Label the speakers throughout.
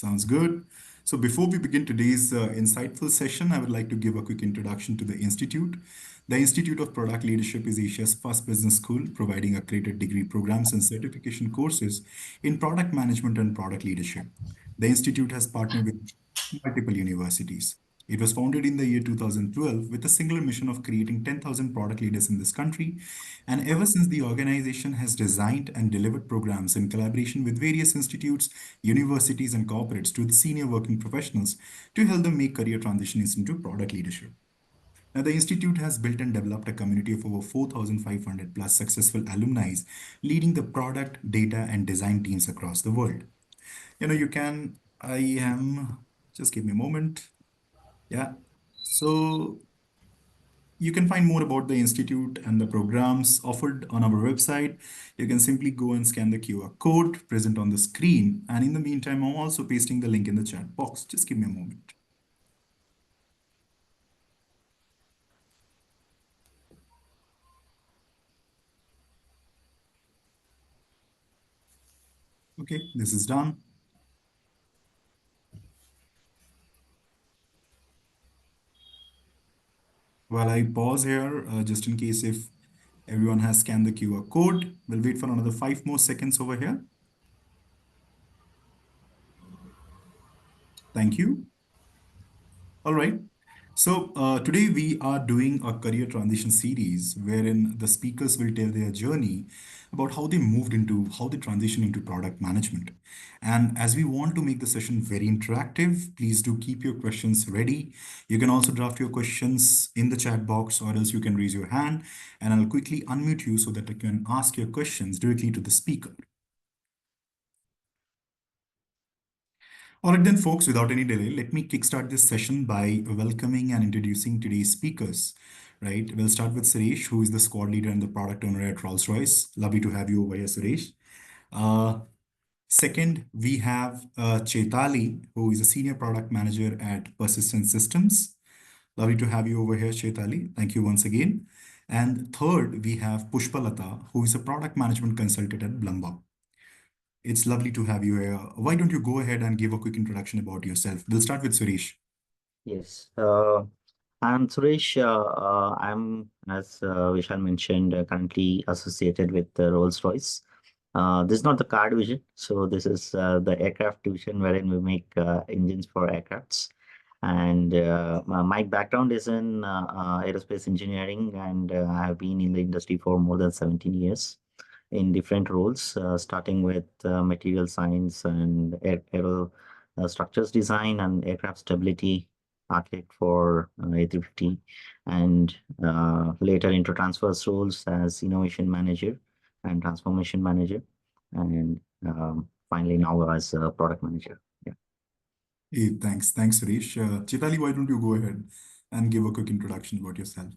Speaker 1: Sounds good. So before we begin today's insightful session, I would like to give a quick introduction to the Institute. The Institute of Product Leadership is Asia's first business school, providing accredited degree programs and certification courses in product management and product leadership. The Institute has partnered with multiple universities. It was founded in the year 2012 with a singular mission of creating 10,000 product leaders in this country. And ever since, the organization has designed and delivered programs in collaboration with various institutes, universities, and corporates to the senior working professionals to help them make career transitions into product leadership. Now, the Institute has built and developed a community of over 4,500 plus successful alumni leading the product, data, and design teams across the world. I am, just give me a moment. Yeah. So you can find more about the Institute and the programs offered on our website. You can simply go and scan the QR code present on the screen. And in the meantime, I'm also pasting the link in the chat box. Just give me a moment. Okay, this is done. While I pause here, just in case if everyone has scanned the QR code, we'll wait for another 5 more seconds over here. Thank you. All right. So today we are doing a career transition series wherein the speakers will tell their journey about how they transition into product management. And as we want to make the session very interactive, please do keep your questions ready. You can also draft your questions in the chat box, or else you can raise your hand and I'll quickly unmute you so that you can ask your questions directly to the speaker. All right, then, folks, without any delay, let me kickstart this session by welcoming and introducing today's speakers. Right, we'll start with Suresh, who is the squad leader and the product owner at Rolls-Royce. Lovely to have you over here, Suresh. Uh, Second, we have Chaitali, who is a senior product manager at Persistent Systems. Lovely to have you over here, Chaitali. Thank you once again. And third, we have Pushpalata, who is a product management consultant at Blumba. It's lovely to have you here. Why don't you go ahead and give a quick introduction about yourself? We'll start with Suresh.
Speaker 2: Yes, I'm Suresh. I'm, as Vishal mentioned, currently associated with Rolls-Royce. This is not the car division, so this is the aircraft division wherein we make engines for aircrafts. And my background is in aerospace engineering, and I have been in the industry for more than 17 years in different roles, starting with material science and aero structures design and aircraft stability architect for A350, and later into transverse roles as innovation manager and transformation manager, and finally now as a product manager. Yeah.
Speaker 1: Hey, thanks. Thanks, Suresh. Chitali, why don't you go ahead and give a quick introduction about yourself?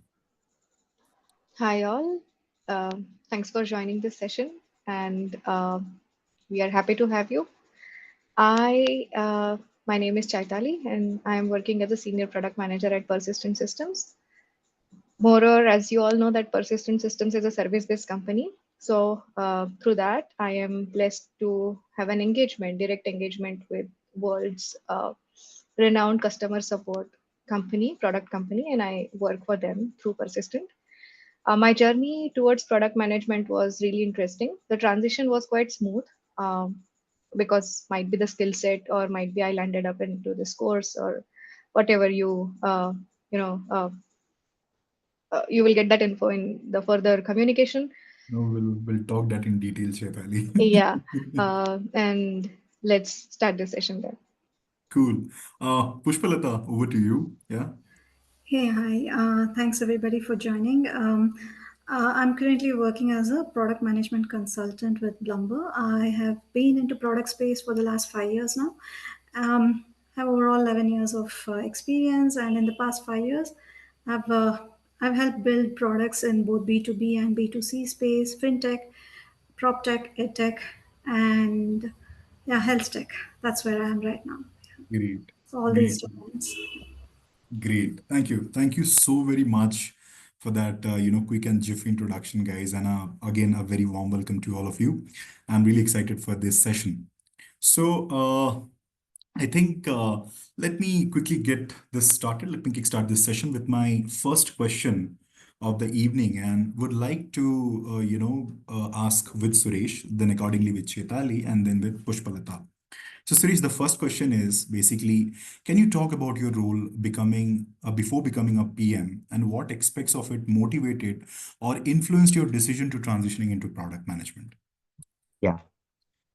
Speaker 3: Hi, all. Thanks for joining this session, and we are happy to have you. My name is Chaitali, and I am working as a senior product manager at Persistent Systems. Moreover, as you all know, that Persistent Systems is a service-based company. So through that, I am blessed to have an engagement, direct engagement with world's renowned customer support company, product company, and I work for them through Persistent. My journey towards product management was really interesting. The transition was quite smooth because might be the skill set, or might be I landed up into this course, or whatever you know you will get that info in the further communication.
Speaker 1: No, we'll talk that in detail, Chaitali.
Speaker 3: Yeah, and let's start the session then.
Speaker 1: Cool. Pushpalata, over to you. Yeah.
Speaker 4: Hey, hi. Thanks everybody for joining. I'm currently working as a product management consultant with Blumber. I have been into product space for the last 5 years now. Have overall 11 years of experience, and in the past 5 years, I've uh, I've helped build products in both B2B and B2C space, fintech, prop tech, edtech, and yeah, health tech. That's where I am right now.
Speaker 1: Great.
Speaker 4: So all these
Speaker 1: Great.
Speaker 4: domains.
Speaker 1: Great. Thank you. Thank you so very much for that, quick and jiffy introduction, guys. And again, a very warm welcome to all of you. I'm really excited for this session. So, I think let me quickly get this started. Let me kickstart this session with my first question of the evening, and would like to ask with Suresh, then accordingly with Chetali, and then with Pushpalata. So, Suresh, the first question is basically, can you talk about your role becoming before becoming a PM, and what aspects of it motivated or influenced your decision to transitioning into product management?
Speaker 2: Yeah.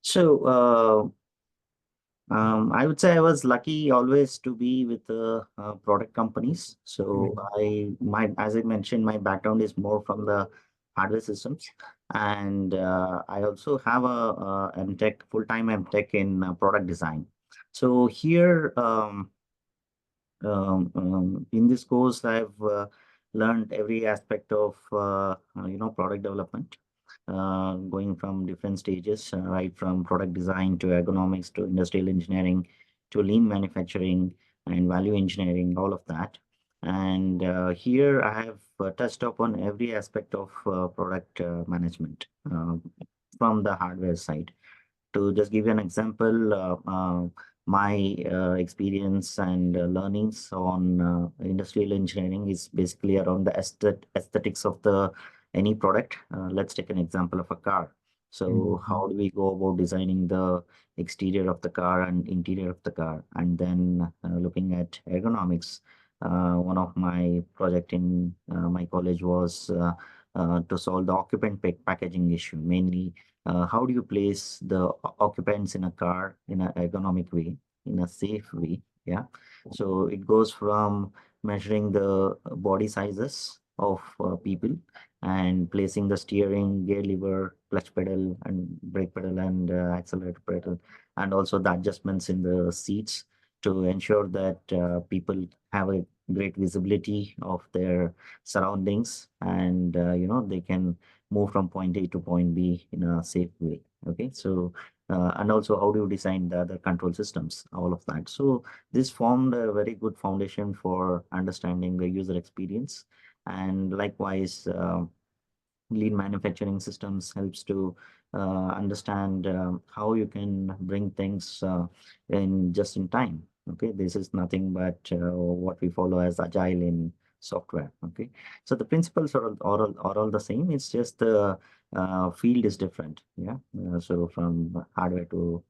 Speaker 2: So, I would say I was lucky always to be with the product companies. So
Speaker 1: Mhm.
Speaker 2: as I mentioned, my background is more from the hardware systems, and I also have a MTech, full-time MTech in product design. So here, in this course, I've learned every aspect of product development, going from different stages, right from product design to ergonomics to industrial engineering to lean manufacturing and value engineering, all of that. And here I have touched upon every aspect of product management from the hardware side. To just give you an example, my experience and learnings on industrial engineering is basically around the aesthetics of the any product. Let's take an example of a car. So
Speaker 1: Mhm.
Speaker 2: how do we go about designing the exterior of the car and interior of the car, and then looking at ergonomics. One of my project in my college was to solve the occupant packaging issue, mainly how do you place the occupants in a car in an ergonomic way, in a safe way? Yeah. So it goes from measuring the body sizes of people and placing the steering, gear lever, clutch pedal, and brake pedal, and accelerator pedal, and also the adjustments in the seats to ensure that people have a great visibility of their surroundings, and they can move from point A to point B in a safe way. Okay, so and also how do you design the other control systems, all of that. So this formed a very good foundation for understanding the user experience, and likewise. Lean manufacturing systems helps to understand how you can bring things in just in time. Okay, this is nothing but what we follow as agile in software. Okay, so the principles are all the same. It's just the field is different. Yeah, so from hardware to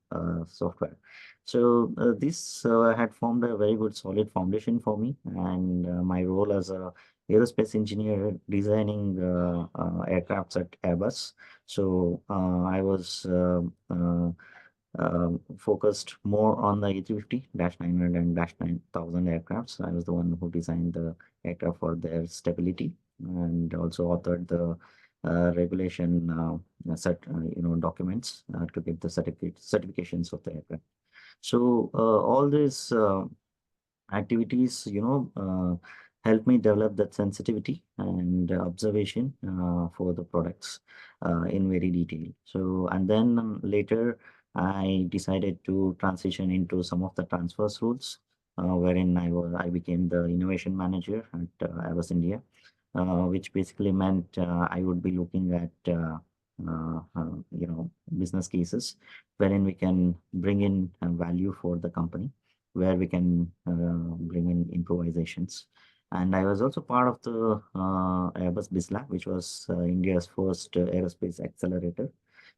Speaker 2: software. So this had formed a very good solid foundation for me, and my role as a aerospace engineer designing aircrafts at Airbus. So I was focused more on the A350-900 and -9000 aircrafts. I was the one who designed the aircraft for their stability and also authored the regulation documents to get the certifications of the aircraft. So all these activities, help me develop that sensitivity and observation for the products in very detail. So, and then later I decided to transition into some of the transfers roles, wherein I became the innovation manager at Airbus India, which basically meant I would be looking at business cases wherein we can bring in value for the company, where we can bring in improvisations. And I was also part of the Airbus BizLab, which was India's first aerospace accelerator.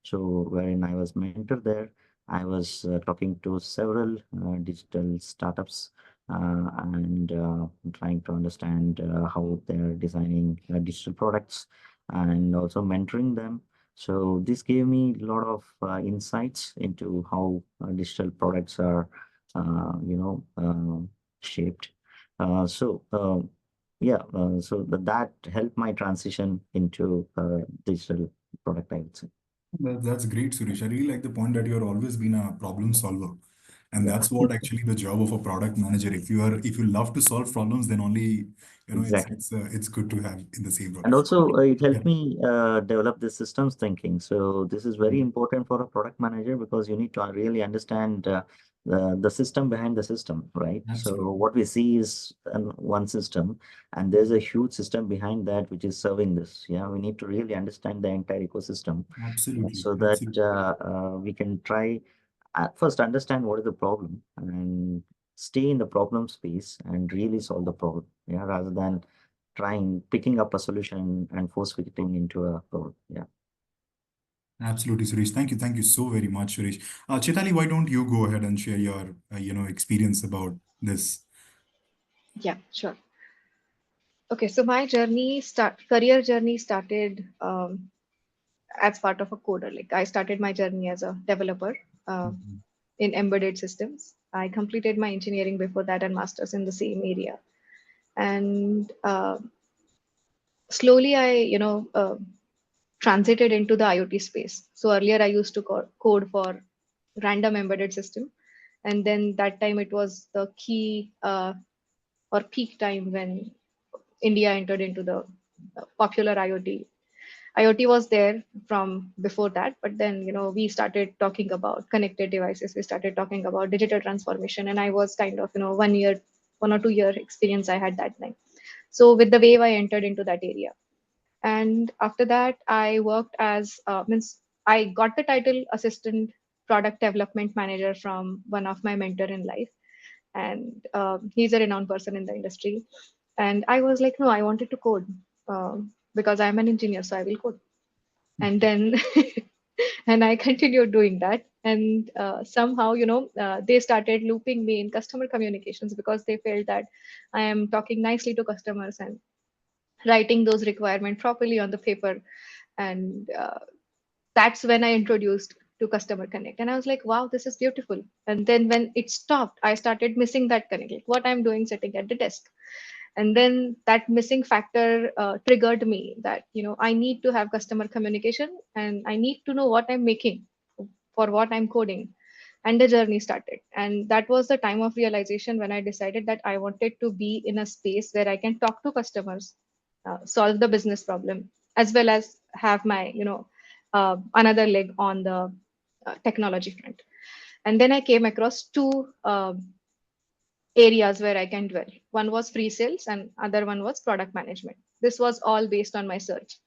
Speaker 2: So, wherein I was mentor there, I was talking to several digital startups and trying to understand how they're designing digital products and also mentoring them. So this gave me a lot of insights into how digital products are, shaped. So yeah, so that helped my transition into digital product, I would say.
Speaker 1: That's great, Suresh. I really like the point that you're always been a problem solver. And
Speaker 2: Yeah,
Speaker 1: that's what actually the job of a product manager. If you love to solve problems, then only,
Speaker 2: exactly.
Speaker 1: it's good to have in the same role.
Speaker 2: And also, it
Speaker 1: Yeah,
Speaker 2: helped me develop the systems thinking. So this is very important for a product manager because you need to really understand the system behind the system, right? So
Speaker 1: absolutely.
Speaker 2: what we see is one system, and there's a huge system behind that which is serving this. Yeah, we need to really understand the entire ecosystem
Speaker 1: Absolutely.
Speaker 2: so that
Speaker 1: Absolutely.
Speaker 2: we can try. first understand what is the problem and stay in the problem space and really solve the problem, yeah, rather than picking up a solution and force fitting into a problem. Yeah.
Speaker 1: Absolutely, Suresh. Thank you so very much, Suresh. Chitali, why don't you go ahead and share your, experience about this?
Speaker 3: Yeah, sure. Okay, so my career journey started as part of a coder. Like I started my journey as a developer uh,
Speaker 1: Mhm.
Speaker 3: in embedded systems. I completed my engineering before that and masters in the same area. And slowly I transited into the IoT space. So earlier I used to code for random embedded system. And then that time it was the key or peak time when India entered into the popular IoT. IoT was there from before that, but then we started talking about connected devices. We started talking about digital transformation, and I was kind of 1 or 2 year experience I had that time. So with the wave, I entered into that area, and after that, I worked as means I got the title assistant product development manager from one of my mentor in life, and he's a renowned person in the industry. And I was like, no, I wanted to code because I'm an engineer, so I will code. And then and I continued doing that. And somehow, they started looping me in customer communications because they felt that I am talking nicely to customers and writing those requirements properly on the paper. And that's when I introduced to customer connect, and I was like, wow, this is beautiful. And then when it stopped, I started missing that connect, like what I'm doing sitting at the desk. And then that missing factor triggered me that I need to have customer communication, and I need to know what I'm making for what I'm coding. And the journey started, and that was the time of realization when I decided that I wanted to be in a space where I can talk to customers, solve the business problem, as well as have my another leg on the technology front. And then I came across two areas where I can dwell. One was free sales and other one was product management. This was all based on my search.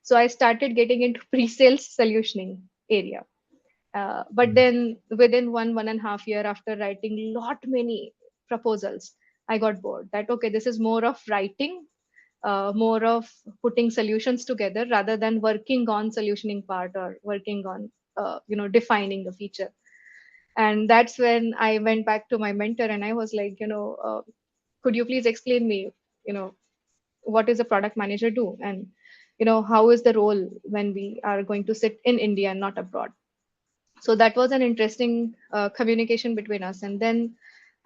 Speaker 3: So I started getting into pre-sales solutioning area. But then within 1.5 year after writing lot many proposals, I got bored that, okay, this is more of writing, more of putting solutions together rather than working on solutioning part or working on, defining a feature. And that's when I went back to my mentor and I was like, could you please explain me, you know, what is a product manager do? And, how is the role when we are going to sit in India and not abroad? So that was an interesting communication between us. And then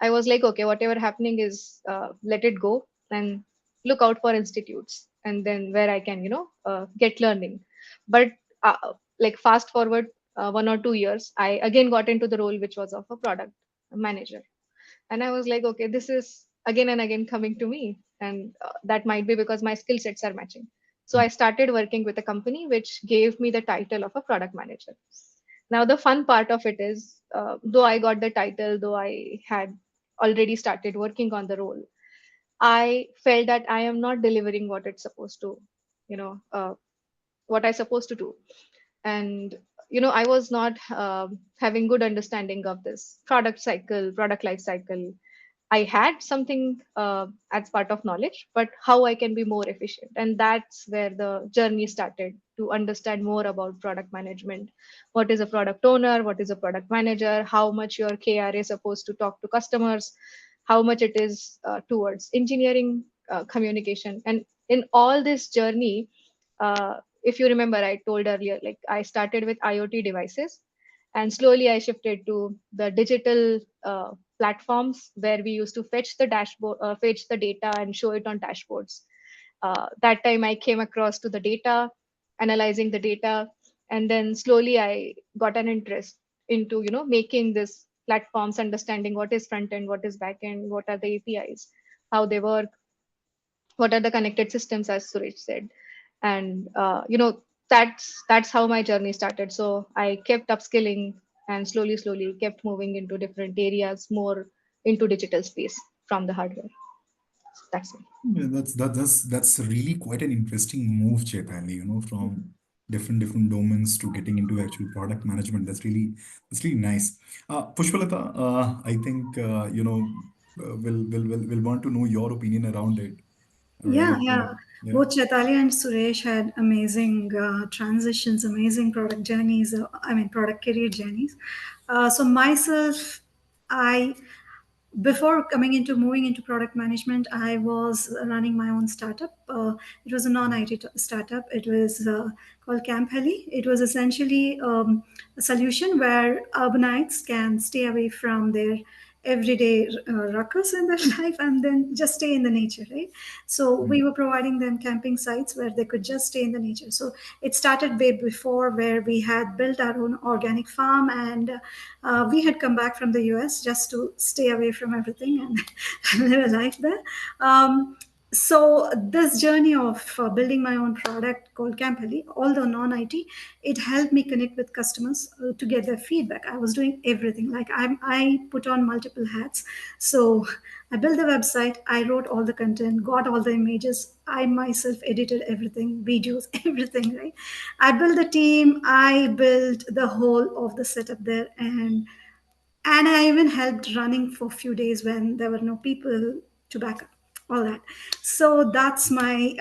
Speaker 3: I was like, okay, whatever happening is, let it go and look out for institutes and then where I can, get learning. But like fast forward 1 or 2 years, I again got into the role which was of a product manager. And I was like, okay, this is again and again coming to me. And that might be because my skill sets are matching. So I started working with a company which gave me the title of a product manager. Now, the fun part of it is, though I got the title, though I had already started working on the role, I felt that I am not delivering what it's supposed to, you know, uh, what I supposed to do. And, I was not having good understanding of this product cycle, product life cycle. I had something as part of knowledge, but how I can be more efficient. And that's where the journey started to understand more about product management. What is a product owner? What is a product manager? How much your KRA is supposed to talk to customers? How much it is towards engineering communication? And in all this journey, if you remember, I told earlier, like I started with IoT devices and slowly I shifted to the digital platforms where we used to fetch the dashboard, fetch the data and show it on dashboards. That time I came across to the data, analyzing the data, and then slowly I got an interest into making this platforms, understanding what is front end, what is back end, what are the APIs, how they work, what are the connected systems, as Suresh said. And that's how my journey started. So I kept upskilling and slowly kept moving into different areas, more into digital space from the hardware. That's it.
Speaker 1: Yeah, that's really quite an interesting move, Chaitanya, from different domains to getting into actual product management. That's really nice. Pushpalata, I think we'll want to know your opinion around it,
Speaker 4: Yeah,
Speaker 1: right?
Speaker 4: yeah.
Speaker 1: Yeah.
Speaker 4: Both Chaitali and Suresh had amazing transitions, amazing product journeys. I mean, product career journeys. So myself, I before coming into moving into product management, I was running my own startup. It was a non-IT startup. It was called Camp Heli. It was essentially a solution where urbanites can stay away from their everyday ruckus in their life and then just stay in the nature, right? So we were providing them camping sites where they could just stay in the nature. So it started way before, where we had built our own organic farm, and we had come back from the US just to stay away from everything and live a life there. So this journey of building my own product called Campelli, although non-IT, it helped me connect with customers to get their feedback. I was doing everything. Like I put on multiple hats. So I built the website, I wrote all the content, got all the images, I myself edited everything, videos, everything, right? I built the team, I built the whole of the setup there, and I even helped running for a few days when there were no people to back up all that. So that's my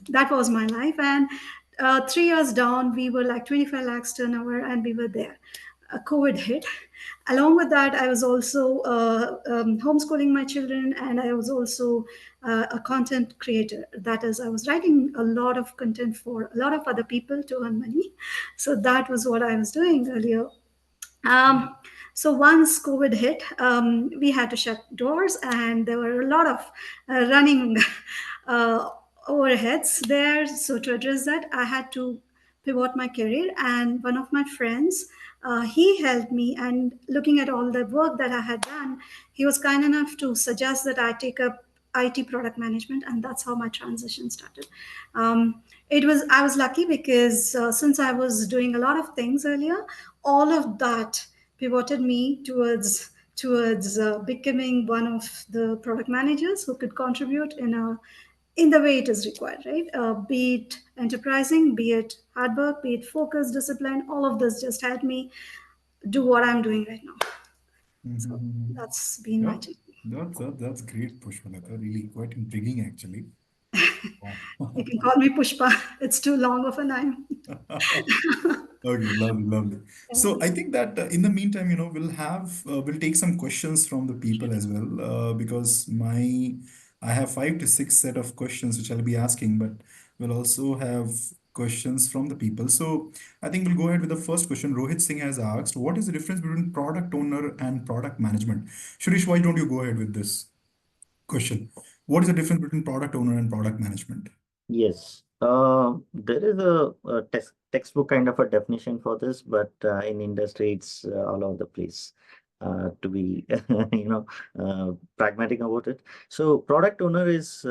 Speaker 4: that was my life. And 3 years down, we were like 25 lakhs turnover, and we were there. COVID hit. Along with that, I was also homeschooling my children, and I was also a content creator. That is, I was writing a lot of content for a lot of other people to earn money. So that was what I was doing earlier. So once COVID hit, we had to shut doors, and there were a lot of running uh, overheads there. So to address that, I had to pivot my career. And one of my friends, he helped me. And looking at all the work that I had done, he was kind enough to suggest that I take up IT product management, and that's how my transition started. It was I was lucky because since I was doing a lot of things earlier, all of that pivoted me towards becoming one of the product managers who could contribute in the way it is required, right? Be it enterprising, be it hard work, be it focus, discipline, all of this just helped me do what I'm doing right now. So
Speaker 1: Mhm.
Speaker 4: that's been my
Speaker 1: Yeah,
Speaker 4: journey.
Speaker 1: that's great, Pushpalata. Really quite intriguing, actually. Wow.
Speaker 4: You can call me Pushpa. It's too long of a name.
Speaker 1: Okay, lovely, lovely. So I think that in the meantime, we'll take some questions from the people as well, because I have 5 to 6 set of questions which I'll be asking, but we'll also have questions from the people. So I think we'll go ahead with the first question. Rohit Singh has asked, "What is the difference between product owner and product management?" Shirish, why don't you go ahead with this question? What is the difference between product owner and product management?
Speaker 2: Yes, there is a textbook kind of a definition for this, but in industry, it's all over the place. To be, pragmatic about it. So, product owner is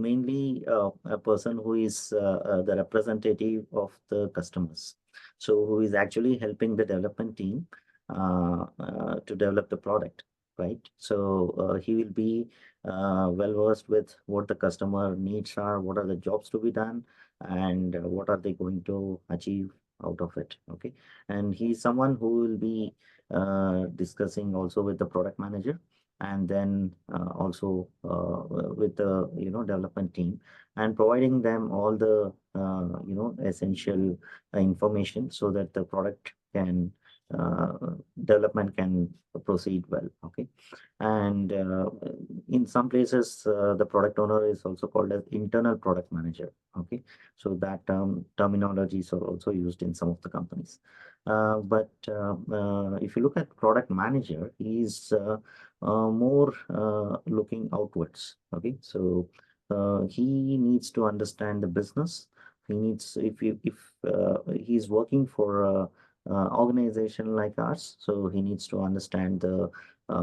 Speaker 2: mainly a person who is the representative of the customers. So, who is actually helping the development team to develop the product, right? So, he will be well versed with what the customer needs are, what are the jobs to be done, and what are they going to achieve out of it. Okay, and he's someone who will be discussing also with the product manager, and then also with the development team, and providing them all the essential information so that the product can uh, development can proceed well. Okay, and in some places the product owner is also called as internal product manager. Okay, so that terminologies are also used in some of the companies, but if you look at product manager, he's more looking outwards. Okay, so he needs to understand the business. He needs, if he's working for a organization like ours, so he needs to understand the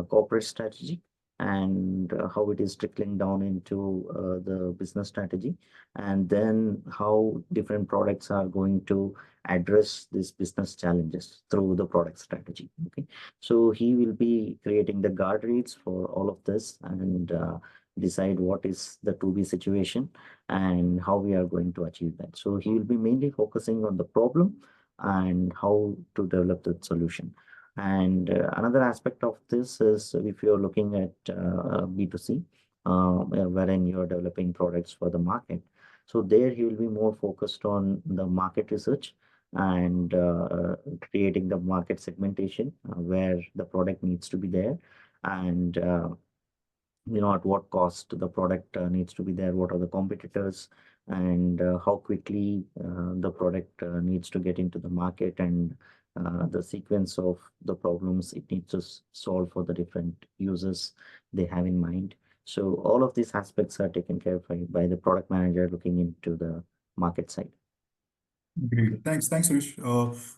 Speaker 2: corporate strategy. and how it is trickling down into the business strategy, and then how different products are going to address these business challenges through the product strategy. Okay, so he will be creating the guardrails for all of this and decide what is the to be situation and how we are going to achieve that. So he will be mainly focusing on the problem and how to develop the solution. And another aspect of this is if you're looking at B2C, wherein you're developing products for the market. So there he will be more focused on the market research and creating the market segmentation where the product needs to be there, and at what cost the product needs to be there, what are the competitors, and how quickly the product needs to get into the market, and the sequence of the problems it needs to solve for the different users they have in mind. So all of these aspects are taken care of by the product manager looking into the market side.
Speaker 1: Great. Thanks, Suresh.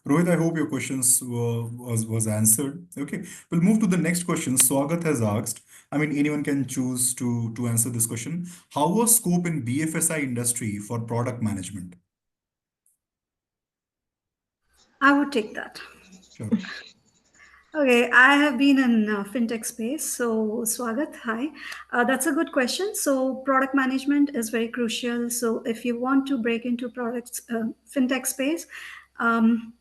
Speaker 1: Rohit, I hope your questions was answered. Okay, we'll move to the next question. Swagat has asked, I mean, anyone can choose to answer this question. How was scope in BFSI industry for product management?
Speaker 4: I would take that.
Speaker 1: Sure.
Speaker 4: Okay, I have been in fintech space. So, Swagat, hi. That's a good question. So, product management is very crucial. So, if you want to break into products fintech space, um,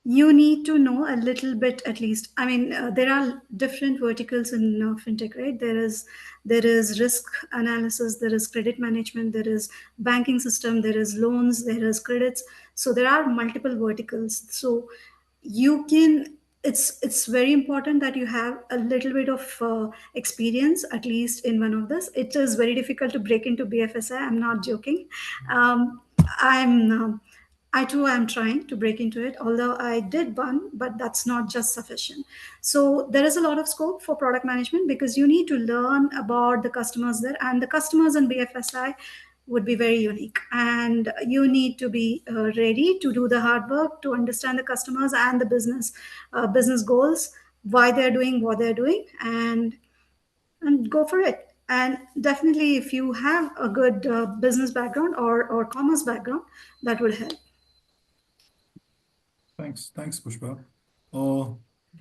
Speaker 4: you need to know a little bit at least. I mean, there are different verticals in fintech, right? There is risk analysis, there is credit management, there is banking system, there is loans, there is credits. So there are multiple verticals. So you can, it's very important that you have a little bit of experience at least in one of this. It is very difficult to break into BFSI, I'm not joking. Um, i'm um, I too am trying to break into it, although I did one, but that's not just sufficient. So there is a lot of scope for product management because you need to learn about the customers there, and the customers in BFSI would be very unique. And you need to be ready to do the hard work to understand the customers and the business goals, why they're doing what they're doing, and go for it. And definitely, if you have a good business background or commerce background, that would help.
Speaker 1: Thanks, Pushpa. Uh,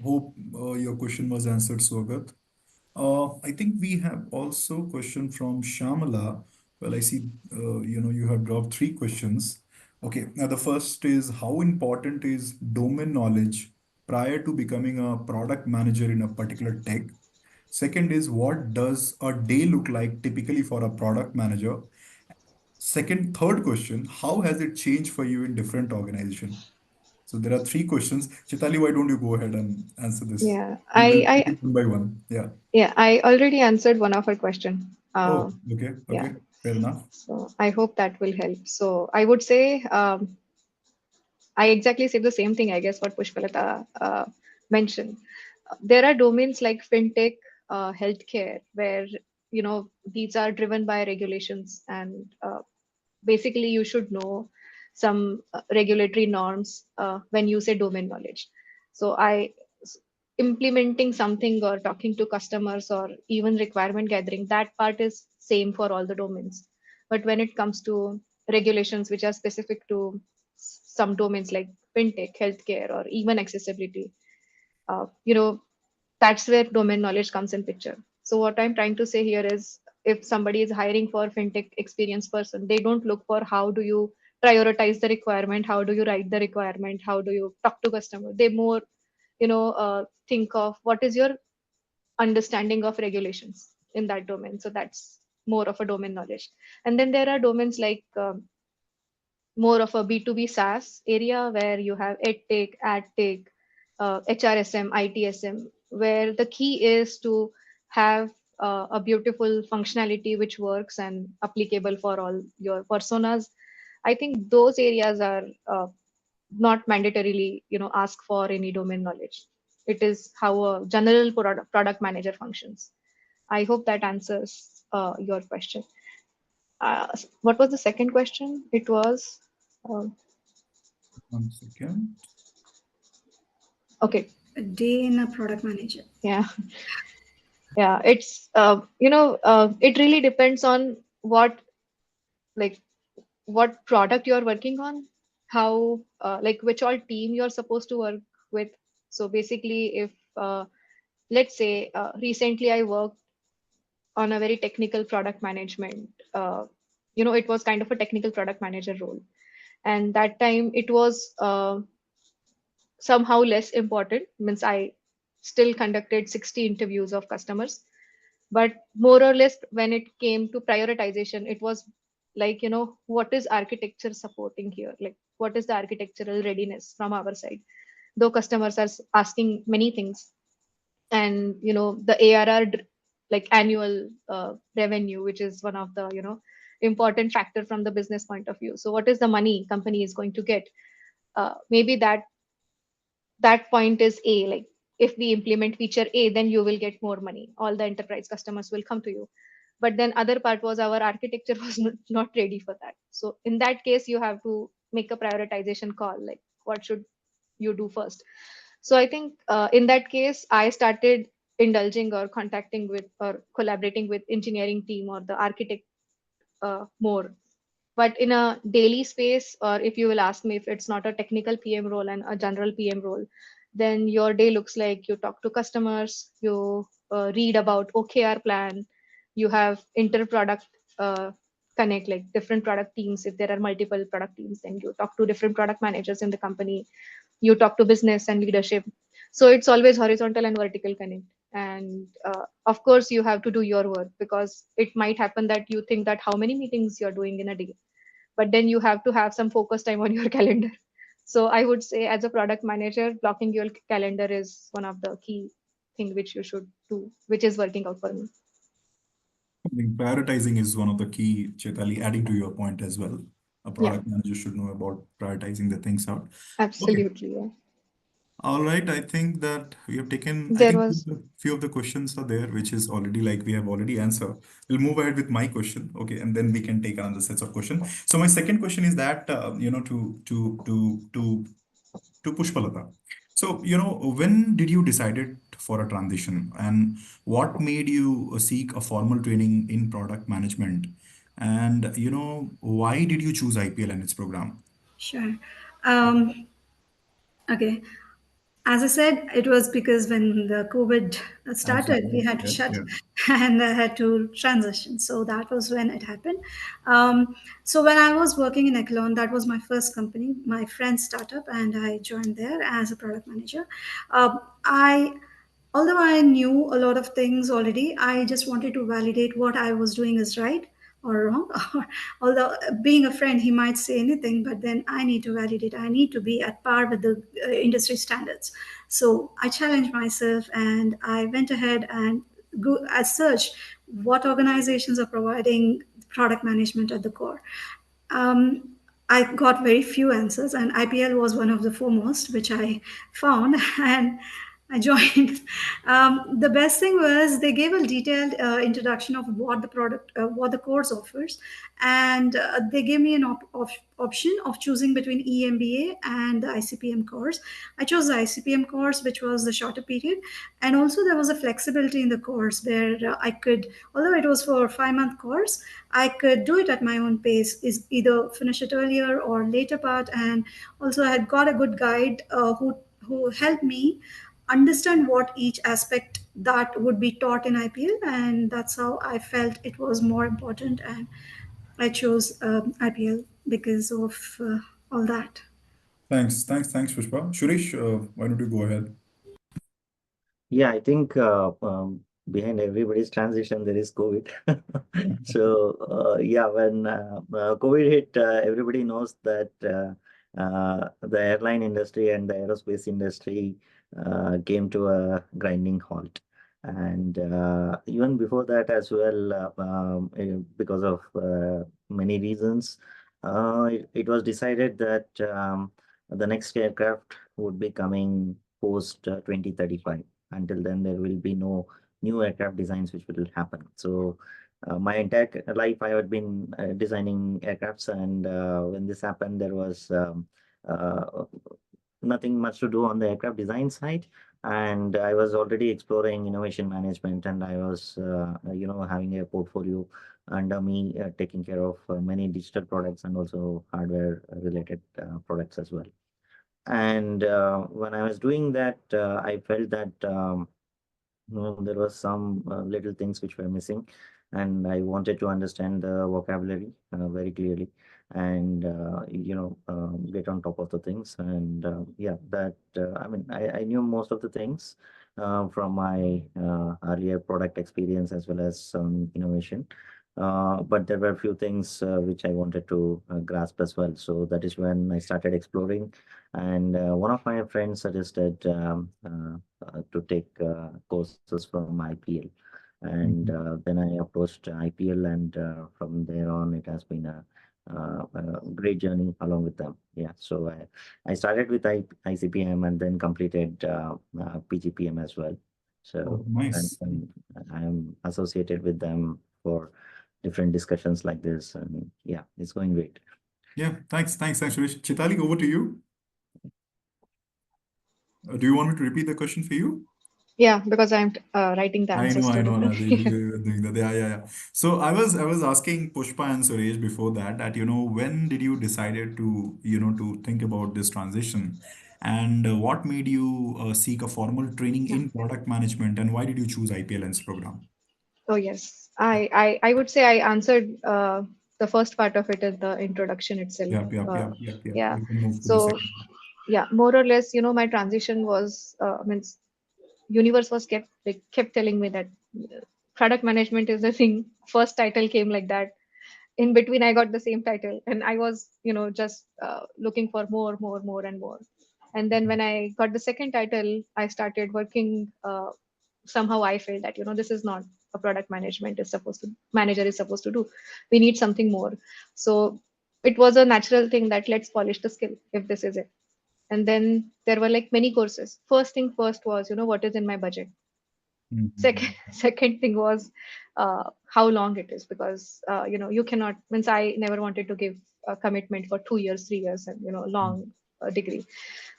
Speaker 1: hope your question was answered, Swagat. I think we have also question from Shamala. Well, I see, you have dropped three questions. Okay, now the first is how important is domain knowledge prior to becoming a product manager in a particular tech? Second is what does a day look like typically for a product manager? Third question, how has it changed for you in different organization? So there are three questions. Chitali, why don't you go ahead and answer this?
Speaker 3: Yeah,
Speaker 1: We'll take it one by one. Yeah.
Speaker 3: I already answered one of her question.
Speaker 1: Oh, okay,
Speaker 3: Yeah,
Speaker 1: okay, fair enough.
Speaker 3: so I hope that will help. So I would say I exactly say the same thing, I guess, what Pushpalata mentioned. There are domains like fintech, healthcare, where these are driven by regulations, and basically you should know some regulatory norms when you say domain knowledge. So implementing something or talking to customers or even requirement gathering, that part is same for all the domains. But when it comes to regulations which are specific to some domains like fintech, healthcare, or even accessibility, uh, you know that's where domain knowledge comes in picture. So what I'm trying to say here is, if somebody is hiring for fintech experienced person, they don't look for how do you prioritize the requirement, how do you write the requirement, how do you talk to customer. They more think of what is your understanding of regulations in that domain. So that's more of a domain knowledge. And then there are domains like more of a B2B SaaS area where you have EdTech, AdTech, HRSM, ITSM, where the key is to have a beautiful functionality which works and applicable for all your personas. I think those areas are not mandatorily, ask for any domain knowledge. It is how a general product manager functions. I hope that answers your question. What was the second question? It was. Um,
Speaker 1: 1 second.
Speaker 3: Okay.
Speaker 4: A day in a product manager.
Speaker 3: Yeah. Yeah, it's it really depends on like what product you're working on, how like which all team you're supposed to work with. So basically, if let's say recently I worked on a very technical product management, it was kind of a technical product manager role, and that time it was somehow less important. Means I still conducted 60 interviews of customers, but more or less when it came to prioritization, it was like, what is architecture supporting here, like what is the architectural readiness from our side, though customers are asking many things. And the ARR, like annual revenue, which is one of the important factor from the business point of view. So what is the money company is going to get? Maybe that point is A, like if we implement feature A, then you will get more money, all the enterprise customers will come to you. But then other part was our architecture was not ready for that. So in that case, you have to make a prioritization call, like what should you do first. So I think in that case, I started indulging or contacting with or collaborating with engineering team or the architect more. But in a daily space, or if you will ask me, if it's not a technical PM role and a general PM role, then your day looks like you talk to customers, you read about OKR plan, you have inter-product uh, connect, like different product teams. If there are multiple product teams, then you talk to different product managers in the company, you talk to business and leadership. So it's always horizontal and vertical connect. And of course, you have to do your work, because it might happen that you think that how many meetings you're doing in a day, but then you have to have some focus time on your calendar. So I would say, as a product manager, blocking your calendar is one of the key thing which you should do, which is working out for me.
Speaker 1: I think prioritizing is one of the key, Chaitali, adding to your point as well. A
Speaker 3: Yeah,
Speaker 1: product manager should know about prioritizing the things out. Okay.
Speaker 3: absolutely. Yeah.
Speaker 1: All right. I think that we have taken, I
Speaker 3: There
Speaker 1: think
Speaker 3: was,
Speaker 1: a few of the questions are there, which is already like we have already answered. We'll move ahead with my question. Okay. And then we can take another sets of questions. So my second question is that, to Pushpalata. So, when did you decided for a transition, and what made you seek a formal training in product management? And, why did you choose IPL and its program?
Speaker 4: Sure. Um, okay. As I said, it was because when the COVID started, we
Speaker 1: Absolutely.
Speaker 4: had to
Speaker 1: Yeah,
Speaker 4: shut
Speaker 1: yeah.
Speaker 4: and I had to transition. So that was when it happened. So when I was working in Echelon, that was my first company, my friend's startup, and I joined there as a product manager. I Although I knew a lot of things already, I just wanted to validate what I was doing is right or wrong. Although being a friend, he might say anything, but then I need to validate. I need to be at par with the industry standards. So I challenged myself and I went ahead and I searched what organizations are providing product management at the core. Um, I got very few answers, and IPL was one of the foremost, which I found, and I joined. The best thing was they gave a detailed introduction of what the product, what the course offers, and they gave me an option of choosing between EMBA and the ICPM course. I chose the ICPM course, which was the shorter period, and also there was a flexibility in the course where I could, although it was for a 5 month course, I could do it at my own pace, is either finish it earlier or later part. And also I had got a good guide who helped me understand what each aspect that would be taught in IPL, and that's how I felt it was more important, and I chose IPL because of all that.
Speaker 1: Thanks, Pushpa. Shurish, why don't you go ahead?
Speaker 2: Yeah, I think behind everybody's transition, there is COVID. So, yeah, when COVID hit, everybody knows that the airline industry and the aerospace industry came to a grinding halt. And even before that as well, because of many reasons, it was decided that the next aircraft would be coming post 2035. Until then, there will be no new aircraft designs which will happen. So my entire life, I had been designing aircrafts, and when this happened, there was uh, nothing much to do on the aircraft design side. And I was already exploring innovation management, and I was, having a portfolio under me, taking care of many digital products and also hardware related products as well. And when I was doing that, I felt that there was some little things which were missing, and I wanted to understand the vocabulary very clearly, and get on top of the things. And yeah, that I mean, I knew most of the things from my earlier product experience as well as some innovation. But there were a few things which I wanted to grasp as well. So that is when I started exploring, and one of my friends suggested to take courses from IPL. And
Speaker 1: Mhm.
Speaker 2: then I approached IPL, and from there on, it has been a great journey along with them. Yeah, so I started with ICPM and then completed PGPM as well.
Speaker 1: Oh,
Speaker 2: So, and,
Speaker 1: nice.
Speaker 2: and I am associated with them for different discussions like this, and yeah, it's going great.
Speaker 1: Yeah, thanks, Suresh. Chitali, over to you. Do you want me to repeat the question for you?
Speaker 3: Yeah, because I'm writing the
Speaker 1: I
Speaker 3: answers
Speaker 1: know, I know,
Speaker 3: today.
Speaker 1: Anand, you were doing that. Yeah, yeah, yeah. So I was asking Pushpa and Suresh before that, when did you decided to, to think about this transition, and what made you seek a formal training
Speaker 3: Yeah.
Speaker 1: in product management, and why did you choose IPLN's program?
Speaker 3: Oh, yes. I would say I answered the first part of it in the introduction itself.
Speaker 1: Yep, yep, yep, yep, yep.
Speaker 3: Yeah.
Speaker 1: We can move to the
Speaker 3: So,
Speaker 1: second.
Speaker 3: yeah, more or less, my transition was, means universe was kept telling me that product management is the thing. First title came like that. In between, I got the same title, and I was, just looking for more and more. And then when I got the second title, I started working. Somehow I felt that this is not a product management is supposed to manager is supposed to do. We need something more. So it was a natural thing that let's polish the skill if this is it. And then there were like many courses. First thing first was what is in my budget. Second
Speaker 1: Mhm.
Speaker 3: second thing was how long it is, because you cannot, means I never wanted to give a commitment for 2 years 3 years and long degree.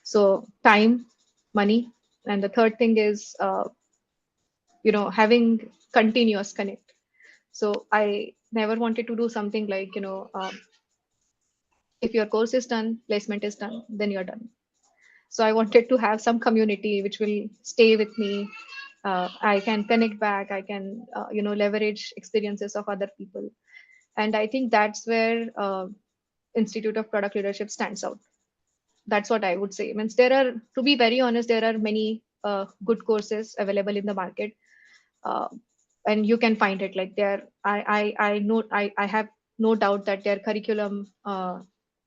Speaker 3: So time, money, and the third thing is having continuous connect. So I never wanted to do something like if your course is done, placement is done, then you're done. So I wanted to have some community which will stay with me. I can connect back, I can leverage experiences of other people. And I think that's where Institute of Product Leadership stands out. That's what I would say. Means there are, to be very honest, there are many good courses available in the market. uh, and you can find it like there. I know, I have no doubt that their curriculum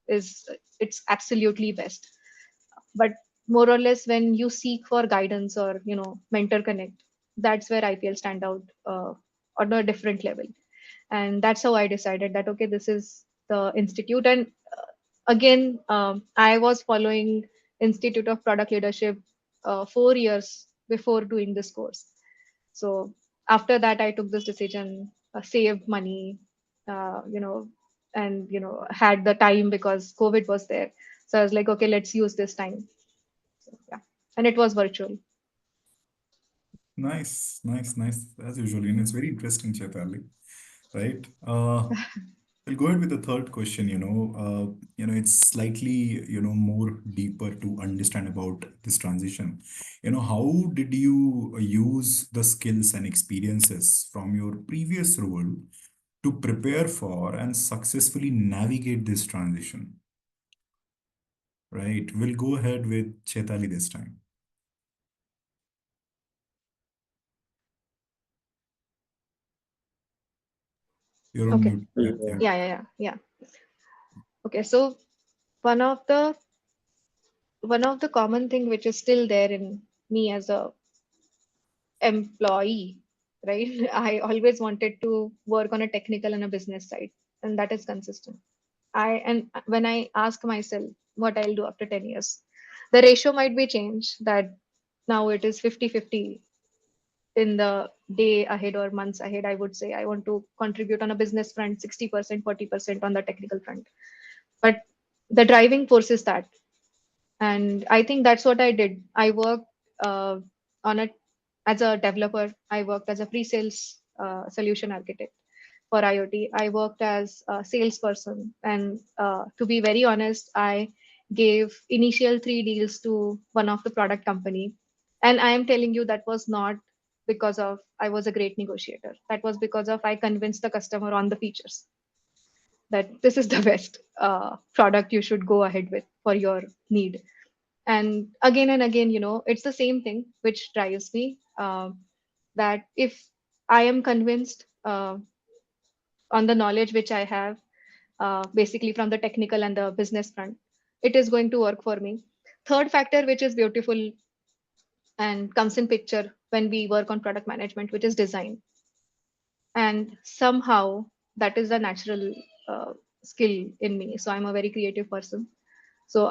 Speaker 3: is, it's absolutely best. But more or less, when you seek for guidance or mentor connect, that's where IPL stand out on a different level. And that's how I decided that okay, this is the institute. And again, I was following Institute of Product Leadership 4 years before doing this course. So after that, I took this decision, saved money, and had the time because COVID was there. So I was like, okay, let's use this time. So, yeah, and it was virtual.
Speaker 1: Nice, nice, nice, as usual. And it's very interesting, Chaitali, right? I'll go ahead with the third question. It's slightly, more deeper to understand about this transition. How did you use the skills and experiences from your previous role to prepare for and successfully navigate this transition? Right. We'll go ahead with Chaitali this time. You're on
Speaker 3: Okay.
Speaker 1: mute. Yeah, yeah.
Speaker 2: Yeah.
Speaker 3: Yeah. Okay. So one of the common thing which is still there in me as a employee, right? I always wanted to work on a technical and a business side, and that is consistent. And when I ask myself what I'll do after 10 years, the ratio might be changed, that now it is 50-50 in the day ahead or months ahead. I would say I want to contribute on a business front 60%, 40% on the technical front. But the driving force is that. And I think that's what I did. I worked on a as a developer. I worked as a pre-sales solution architect for IoT. I worked as a salesperson, and to be very honest, I gave initial 3 deals to one of the product company, and I am telling you that was not because of I was a great negotiator. That was because of I convinced the customer on the features that this is the best product you should go ahead with for your need. And again, it's the same thing which drives me. That if I am convinced on the knowledge which I have, basically from the technical and the business front, it is going to work for me. Third factor, which is beautiful and comes in picture when we work on product management, which is design. And somehow that is a natural uh, skill in me. So I'm a very creative person. So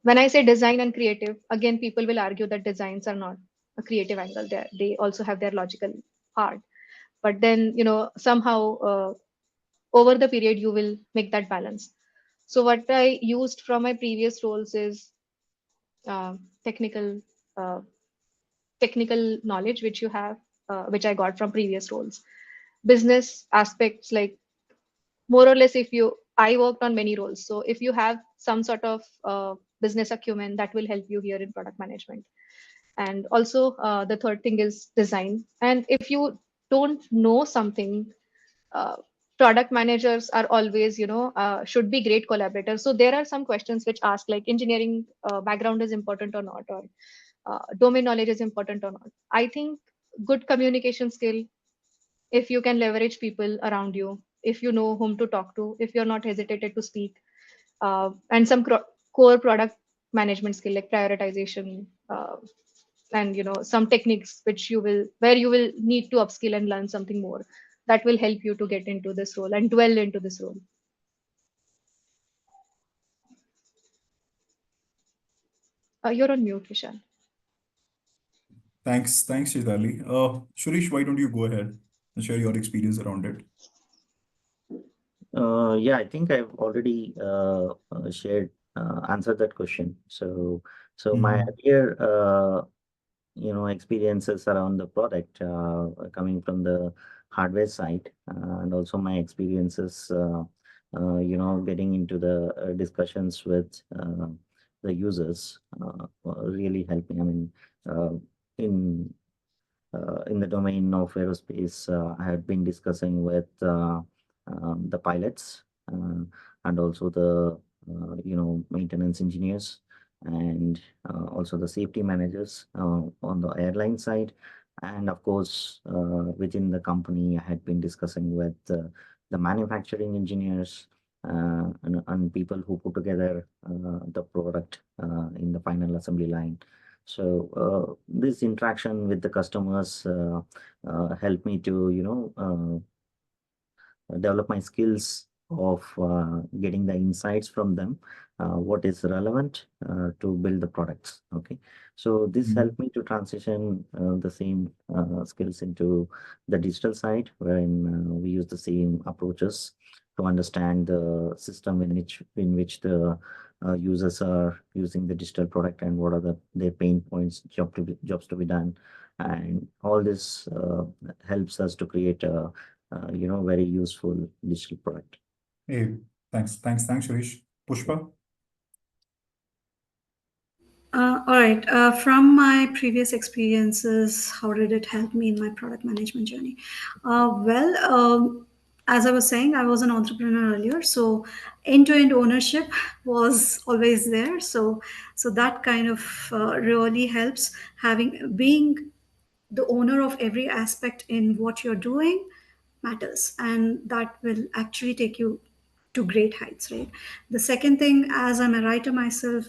Speaker 3: when I say design and creative, again, people will argue that designs are not a creative angle. They also have their logical part. But then, somehow over the period, you will make that balance. So what I used from my previous roles is uh, technical uh, technical knowledge which you have, which I got from previous roles. Business aspects, like more or less, if you I worked on many roles, so if you have some sort of business acumen, that will help you here in product management. And also, the third thing is design. And if you don't know something, uh, product managers are always, should be great collaborators. So there are some questions which ask like engineering background is important or not, or domain knowledge is important or not. I think good communication skill, if you can leverage people around you, if you know whom to talk to, if you're not hesitated to speak, and some core product management skill like prioritization, and some techniques which where you will need to upskill and learn something more, that will help you to get into this role and dwell into this role. You're on mute, Vishal.
Speaker 1: Thanks, Chaitali. Suresh, why don't you go ahead and share your experience around it?
Speaker 2: Yeah, I think I've already shared answered that question. So my
Speaker 1: Mhm.
Speaker 2: earlier experiences around the product coming from the hardware side, and also my experiences getting into the discussions with the users really helped me. I mean, uh, in in the domain of aerospace, I had been discussing with the pilots and also the maintenance engineers and also the safety managers on the airline side. And of course, within the company, I had been discussing with the manufacturing engineers and people who put together the product in the final assembly line. So this interaction with the customers helped me to, develop my skills of getting the insights from them, what is relevant to build the products. Okay, so this
Speaker 1: Mhm.
Speaker 2: helped me to transition the same skills into the digital side, wherein we use the same approaches to understand the system in which the users are using the digital product and what are their pain points, jobs to be done, and all this helps us to create a very useful digital product.
Speaker 1: Hey, thanks, Suresh. Pushpa?
Speaker 4: All right. From my previous experiences, how did it help me in my product management journey? As I was saying, I was an entrepreneur earlier, so end-to-end ownership was always there. So that kind of really helps having being the owner of every aspect in what you're doing matters, and that will actually take you to great heights, right? The second thing, as I'm a writer myself,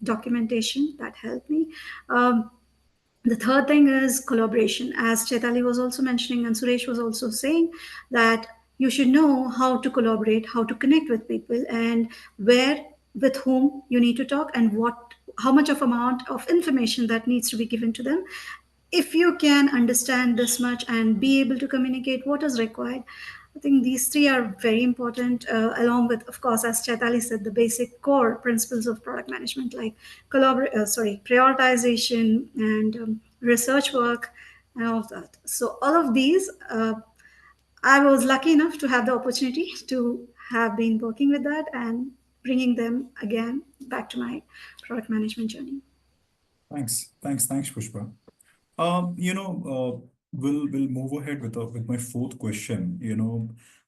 Speaker 4: documentation that helped me. The third thing is collaboration, as Chetali was also mentioning and Suresh was also saying, that you should know how to collaborate, how to connect with people, and where, with whom you need to talk, and what, how much of amount of information that needs to be given to them if you can understand this much and be able to communicate what is required, I think these three are very important, along with, of course, as Chaitali said, the basic core principles of product management, like prioritization and research work and all of that. So all of these, I was lucky enough to have the opportunity to have been working with that and bringing them again back to my product management journey.
Speaker 1: Thanks, Pushpa. We'll move ahead with my fourth question.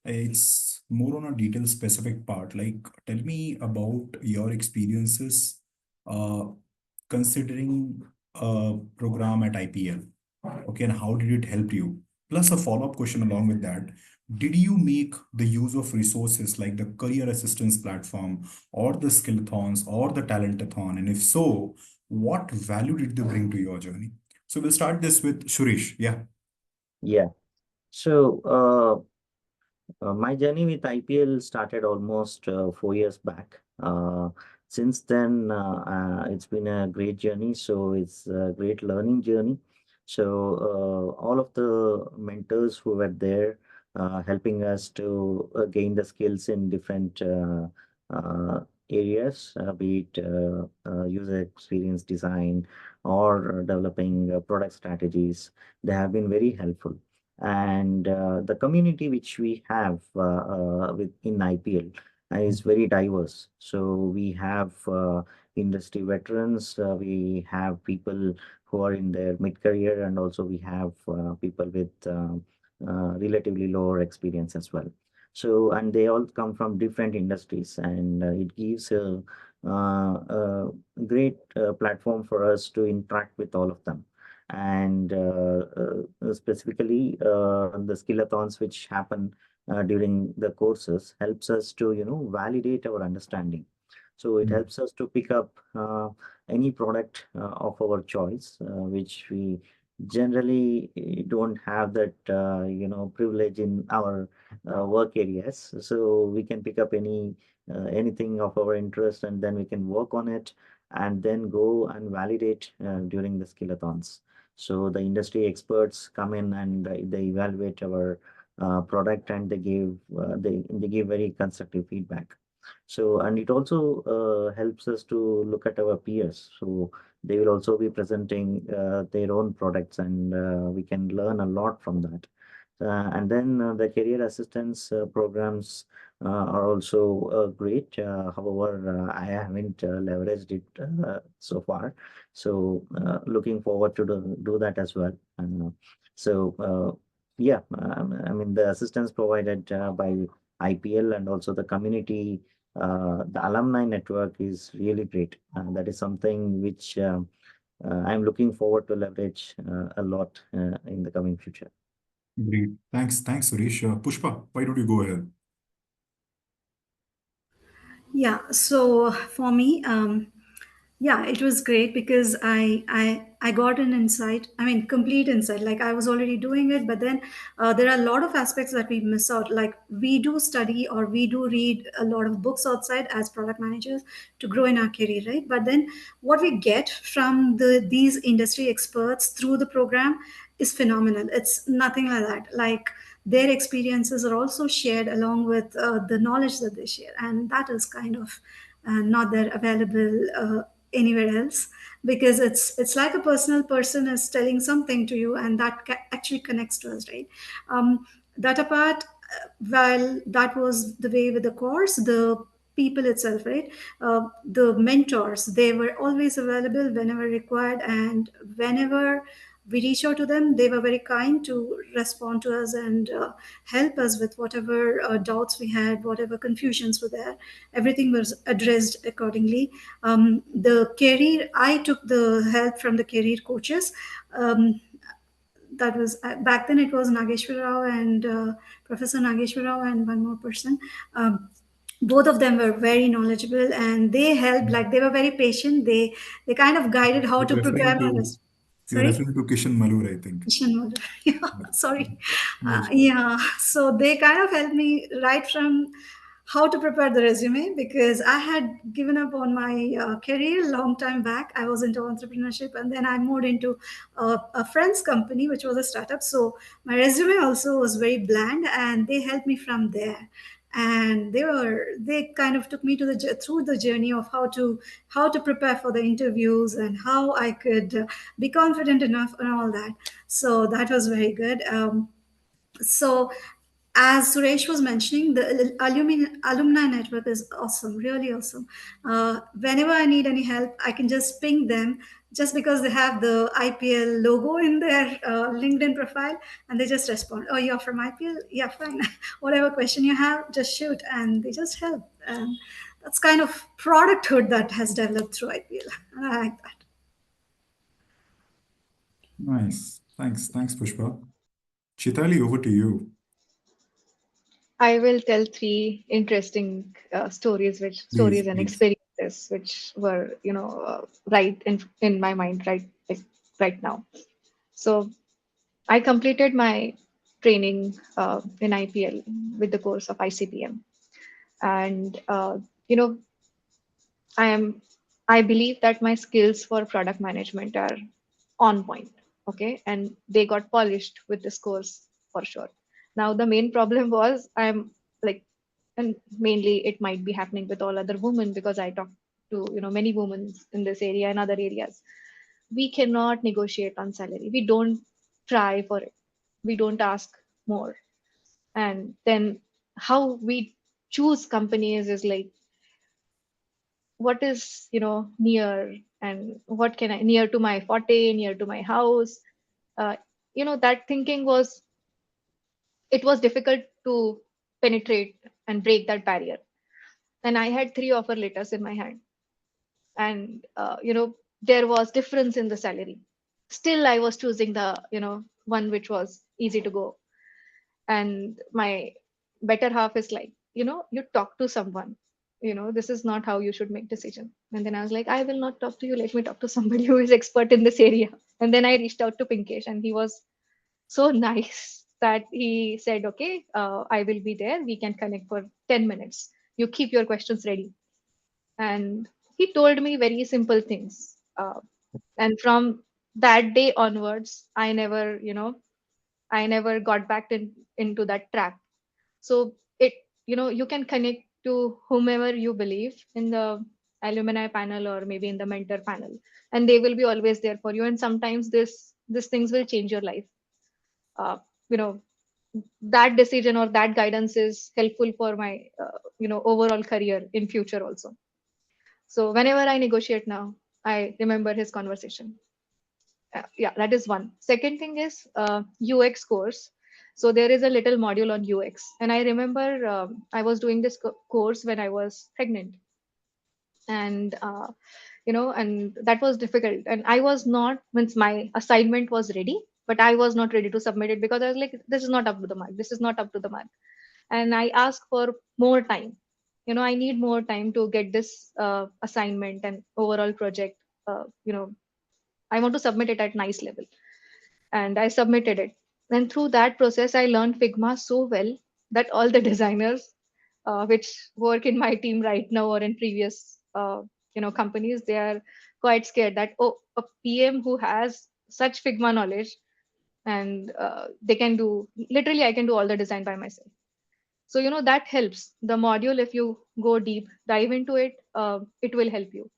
Speaker 1: It's more on a detail specific part. Like, tell me about your experiences uh, considering a program at IPL. Okay, and how did it help you? Plus, a follow-up question along with that. Did you make the use of resources like the career assistance platform or the skillathons or the talentathon? And if so, what value did they bring to your journey? So we'll start this with Suresh. Yeah.
Speaker 2: Yeah. So, my journey with IPL started almost 4 years back. Since then, it's been a great journey. So it's a great learning journey. So all of the mentors who were there, helping us to gain the skills in different uh, areas, be it user experience design or developing product strategies, they have been very helpful. And the community which we have in IPL is very diverse. So we have industry veterans, we have people who are in their mid-career, and also we have people with relatively lower experience as well. So, and they all come from different industries, and it gives a great platform for us to interact with all of them. And specifically the skillathons which happen during the courses helps us to validate our understanding. So it
Speaker 1: Mm.
Speaker 2: helps us to pick up any product of our choice, which we generally don't have that privilege in our work areas. So we can pick up anything of our interest, and then we can work on it and then go and validate during the skillathons. So the industry experts come in and they evaluate our product, and they give very constructive feedback. So, and it also helps us to look at our peers. So they will also be presenting their own products, and we can learn a lot from that. And then the career assistance programs are also great. However, I haven't leveraged it so far. So looking forward to do that as well. And so yeah, I mean the assistance provided by IPL and also the community, the alumni network is really great. That is something which I'm looking forward to leverage a lot in the coming future.
Speaker 1: Great. Thanks, Suresh. Pushpa, why don't you go ahead?
Speaker 4: Yeah, so for me, yeah, it was great because I got an insight. I mean, complete insight. Like I was already doing it, but then there are a lot of aspects that we miss out. Like we do study or we do read a lot of books outside as product managers to grow in our career, right? But then what we get from these industry experts through the program is phenomenal. It's nothing like that. Like their experiences are also shared along with the knowledge that they share, and that is kind of not there available anywhere else, because it's like a personal person is telling something to you, and that actually connects to us, right? That apart, while that was the way with the course, the people itself, right? The mentors, they were always available whenever required, and whenever we reach out to them, they were very kind to respond to us and help us with whatever doubts we had, whatever confusions were there. Everything was addressed accordingly. The career, I took the help from the career coaches. That was back then, it was Nageshwar Rao and Professor Nageshwar Rao and one more person. Both of them were very knowledgeable, and they helped, like they were very patient. They kind of guided how
Speaker 1: You're
Speaker 4: to
Speaker 1: referring
Speaker 4: prepare my
Speaker 1: to
Speaker 4: list.
Speaker 1: you're
Speaker 4: Sorry.
Speaker 1: referring to Kishan Malur, I think.
Speaker 4: Asian model. Yeah,
Speaker 1: Yeah.
Speaker 4: sorry.
Speaker 1: No issues.
Speaker 4: Yeah, so they kind of helped me right from how to prepare the resume, because I had given up on my career long time back. I was into entrepreneurship, and then I moved into a friend's company, which was a startup. So my resume also was very bland, and they helped me from there. And they kind of took me to through the journey of how to prepare for the interviews and how I could be confident enough and all that. So that was very good. So as Suresh was mentioning, the alumni network is awesome, really awesome. Whenever I need any help, I can just ping them just because they have the IPL logo in their LinkedIn profile, and they just respond, "Oh, you're from IPL? Yeah, fine. Whatever question you have, just shoot," and they just help. And that's kind of producthood that has developed through IPL, and I like that.
Speaker 1: Nice. Thanks, Pushpa. Chitali, over to you.
Speaker 3: I will tell three interesting
Speaker 1: Please,
Speaker 3: stories and
Speaker 1: please.
Speaker 3: experiences which were, right in my mind right now. So I completed my training in IPL with the course of ICPM, and you know, I am I believe that my skills for product management are on point. Okay, and they got polished with this course for sure. Now the main problem was I'm like, and mainly it might be happening with all other women because I talk to many women in this area and other areas. We cannot negotiate on salary. We don't try for it. We don't ask more. And then how we choose companies is like, what is near, and what can I near to my forte, near to my house. uh, that thinking was, it was difficult to penetrate and break that barrier. And I had three offer letters in my hand, and there was difference in the salary. Still I was choosing the one which was easy to go. And my better half is like, you talk to someone, this is not how you should make decision. And then I was like, I will not talk to you, let me talk to somebody who is expert in this area. And then I reached out to Pinkesh, and he was so nice that he said, okay, I will be there, we can connect for 10 minutes, you keep your questions ready. And he told me very simple things, and from that day onwards, I never got back into that trap. So it, you can connect to whomever you believe in the alumni panel or maybe in the mentor panel, and they will be always there for you. And sometimes this things will change your life. uh, you know that decision or that guidance is helpful for my overall career in future also. So whenever I negotiate now, I remember his conversation. Yeah, that is one. Second thing is UX course. So there is a little module on UX, and I remember I was doing this course when I was pregnant, and and that was difficult. And I was not, means my assignment was ready, but I was not ready to submit it because I was like, this is not up to the mark. This is not up to the mark. And I asked for more time. I need more time to get this assignment and overall project. I want to submit it at nice level, and I submitted it. And through that process, I learned Figma so well that all the designers, which work in my team right now or in previous, companies, they are quite scared that, oh, a PM who has such Figma knowledge, and they can do, literally, I can do all the design by myself. So that helps. The module, if you go deep, dive into it, it will help you.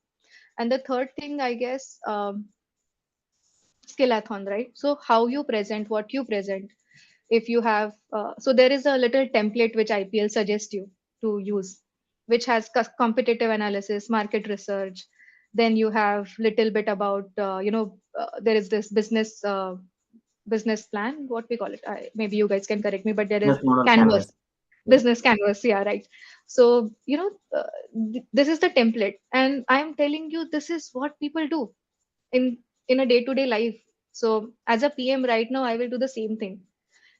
Speaker 3: And the third thing, I guess, skillathon, right? So how you present, what you present, if you have so there is a little template which IPL suggests you to use, which has competitive analysis, market research. Then you have little bit about there is this business plan, what we call it. Maybe you guys can correct me, but there is
Speaker 2: Business model
Speaker 3: canvas,
Speaker 2: canvas. Yeah.
Speaker 3: business canvas. Yeah, right. So this is the template, and I'm telling you, this is what people do in a day-to-day life. So as a PM right now, I will do the same thing.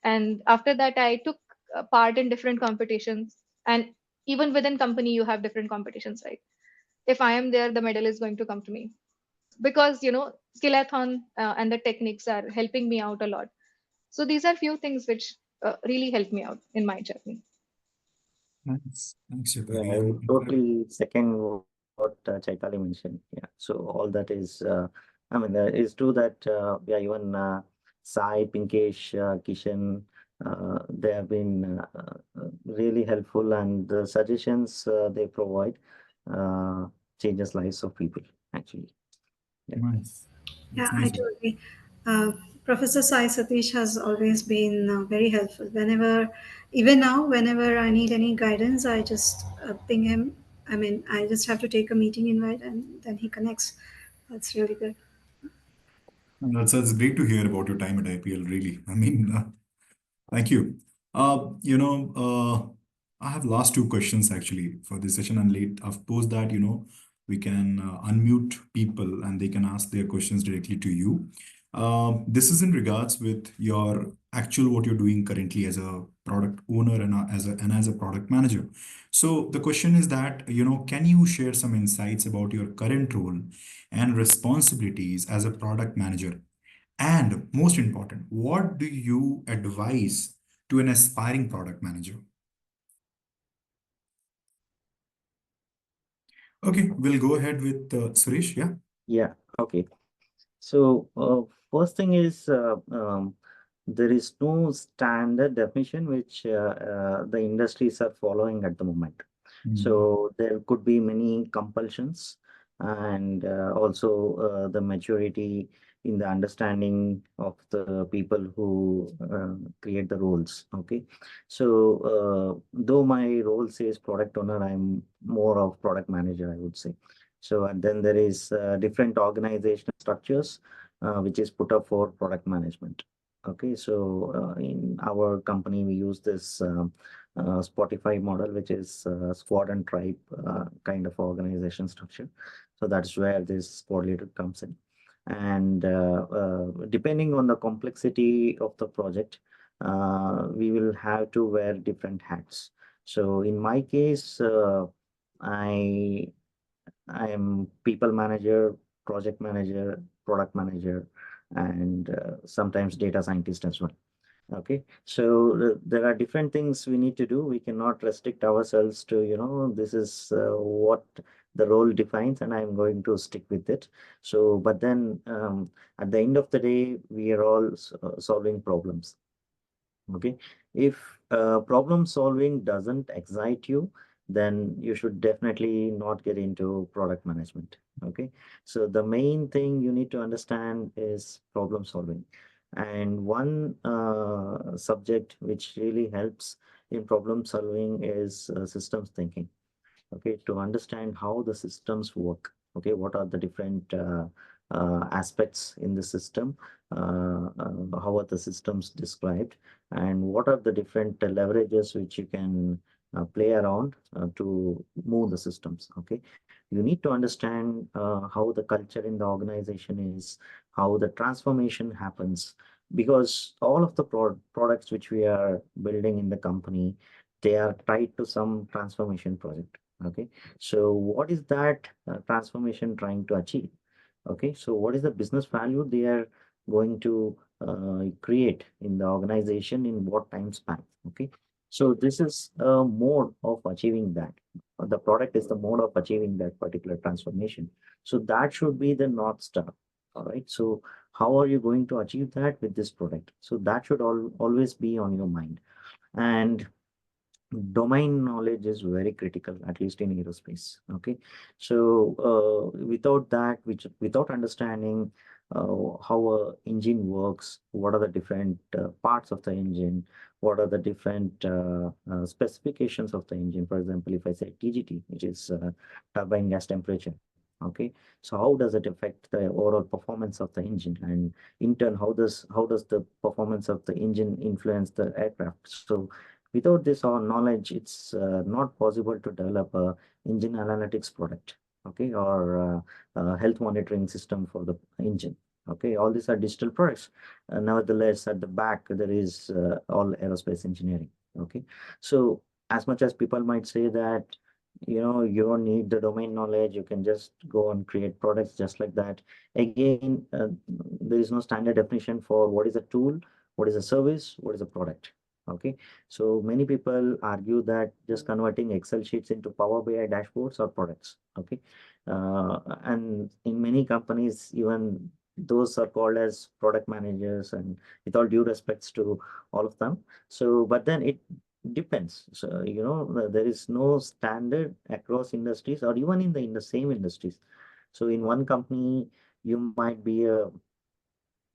Speaker 3: And after that, I took part in different competitions. And even within company, you have different competitions, right? If I am there, the medal is going to come to me because skillathon and the techniques are helping me out a lot. So these are few things which really help me out in my journey.
Speaker 1: Thanks. Thanks,
Speaker 2: Yeah,
Speaker 1: Chaitali.
Speaker 2: I
Speaker 1: And
Speaker 2: would
Speaker 1: in fact,
Speaker 2: totally second what Chaitali mentioned. Yeah, so all that is, I mean, it's true that, yeah, even Sai, Pinkesh, Kishan, they have been really helpful, and the suggestions they provide uh, changes lives of people, actually. Yeah.
Speaker 1: nice.
Speaker 4: Yeah,
Speaker 1: That's
Speaker 4: I
Speaker 1: nice.
Speaker 4: do agree. Professor Sai Satish has always been very helpful. Whenever, even now, whenever I need any guidance, I just ping him. I mean, I just have to take a meeting invite and then he connects. That's really good.
Speaker 1: And that's great to hear about your time at IPL, really. I mean, thank you. I have last two questions actually for this session, and late. Of course, that we can unmute people and they can ask their questions directly to you. This is in regards with your actual what you're doing currently as a product owner and as a product manager. So the question is that can you share some insights about your current role and responsibilities as a product manager? And most important, what do you advise to an aspiring product manager? Okay, we'll go ahead with Suresh. Yeah.
Speaker 2: Yeah. Okay. So, first thing is, there is no standard definition which the industries are following at the moment.
Speaker 1: Mm.
Speaker 2: So there could be many compulsions, and also the maturity in the understanding of the people who create the roles. Okay. So though my role says product owner, I'm more of product manager, I would say. So, and then there is different organizational structures which is put up for product management. Okay, so in our company, we use this Spotify model, which is squad and tribe kind of organization structure. So that's where this squad leader comes in. And depending on the complexity of the project, we will have to wear different hats. So in my case, I I am people manager, project manager, product manager, and sometimes data scientist as well. Okay, so there are different things we need to do. We cannot restrict ourselves to, this is what the role defines, and I'm going to stick with it. So, but then at the end of the day, we are all solving problems. Okay, if problem solving doesn't excite you, then you should definitely not get into product management. Okay, so the main thing you need to understand is problem solving. And one subject which really helps in problem solving is systems thinking. Okay, to understand how the systems work. Okay, what are the different aspects in the system, how are the systems described, and what are the different leverages which you can play around to move the systems. Okay, you need to understand how the culture in the organization is, how the transformation happens, because all of the products which we are building in the company, they are tied to some transformation project. Okay, so what is that transformation trying to achieve? Okay, so what is the business value they are going to create in the organization in what time span? Okay, so this is a mode of achieving that. The product is the mode of achieving that particular transformation. So that should be the North Star. All right, so how are you going to achieve that with this product? So that should always be on your mind. And domain knowledge is very critical, at least in aerospace. Okay, so without that, which without understanding how a engine works, what are the different parts of the engine, what are the different specifications of the engine. For example, if I say TGT, which is turbine gas temperature. Okay, so how does it affect the overall performance of the engine, and in turn, how does the performance of the engine influence the aircraft? So without this or knowledge, it's not possible to develop a engine analytics product, okay, or health monitoring system for the engine. Okay, all these are digital products. Nevertheless, at the back there is all aerospace engineering. Okay, so as much as people might say that you don't need the domain knowledge, you can just go and create products just like that. Again, there is no standard definition for what is a tool, what is a service, what is a product. Okay, so many people argue that just converting Excel sheets into Power BI dashboards or products. Okay, and in many companies, even those are called as product managers, and with all due respects to all of them. So, but then it depends. So, there is no standard across industries or even in the same industries. So, in one company, you might be a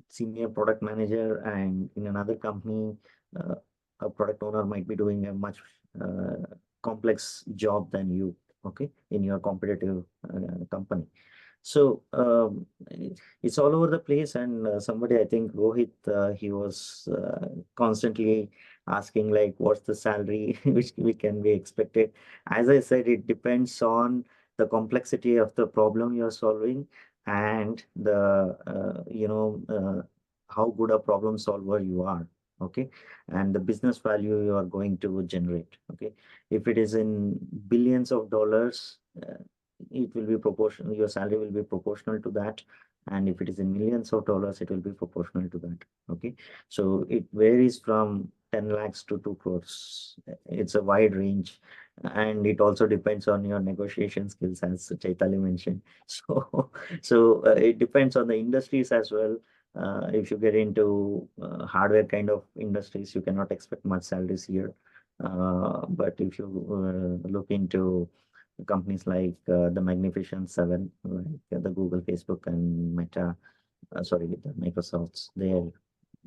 Speaker 2: senior product manager, and in another company, uh, a product owner might be doing a much uh, complex job than you, okay, in your competitive company. So it's all over the place, and somebody, I think Rohit, he was constantly asking like, what's the salary which we can be expected. As I said, it depends on the complexity of the problem you're solving and the how good a problem solver you are. Okay, and the business value you are going to generate. Okay, if it is in billions of dollars, it will be proportional, your salary will be proportional to that, and if it is in millions of dollars, it will be proportional to that. Okay, so it varies from 10 lakhs to 2 crores. It's a wide range, and it also depends on your negotiation skills, as Chaitali mentioned. So it depends on the industries as well. If you get into hardware kind of industries, you cannot expect much salaries here. But if you look into companies like the Magnificent Seven, like the Google, Facebook, and Meta, sorry, the Microsofts, their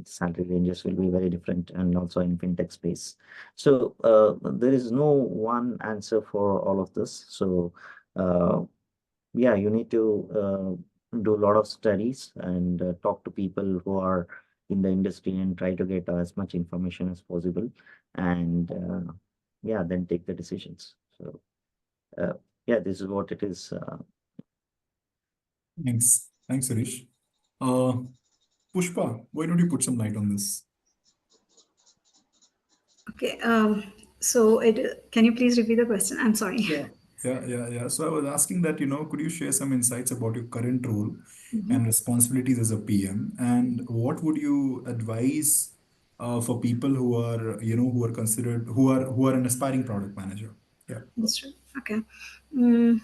Speaker 2: salary ranges will be very different, and also in fintech space. So there is no one answer for all of this. So uh, yeah, you need to do a lot of studies and talk to people who are in the industry and try to get as much information as possible, and yeah, then take the decisions. So uh, yeah, this is what it is.
Speaker 1: Thanks, Suresh. Uh, Pushpa, why don't you put some light on this?
Speaker 4: Okay. So can you please repeat the question? I'm sorry.
Speaker 1: Yeah, yeah. So I was asking that, could you share some insights about your current role and responsibilities as a PM, and what would you advise for people who are, who are considered, who are an aspiring product manager? Yeah.
Speaker 4: Understood. Okay. Mm,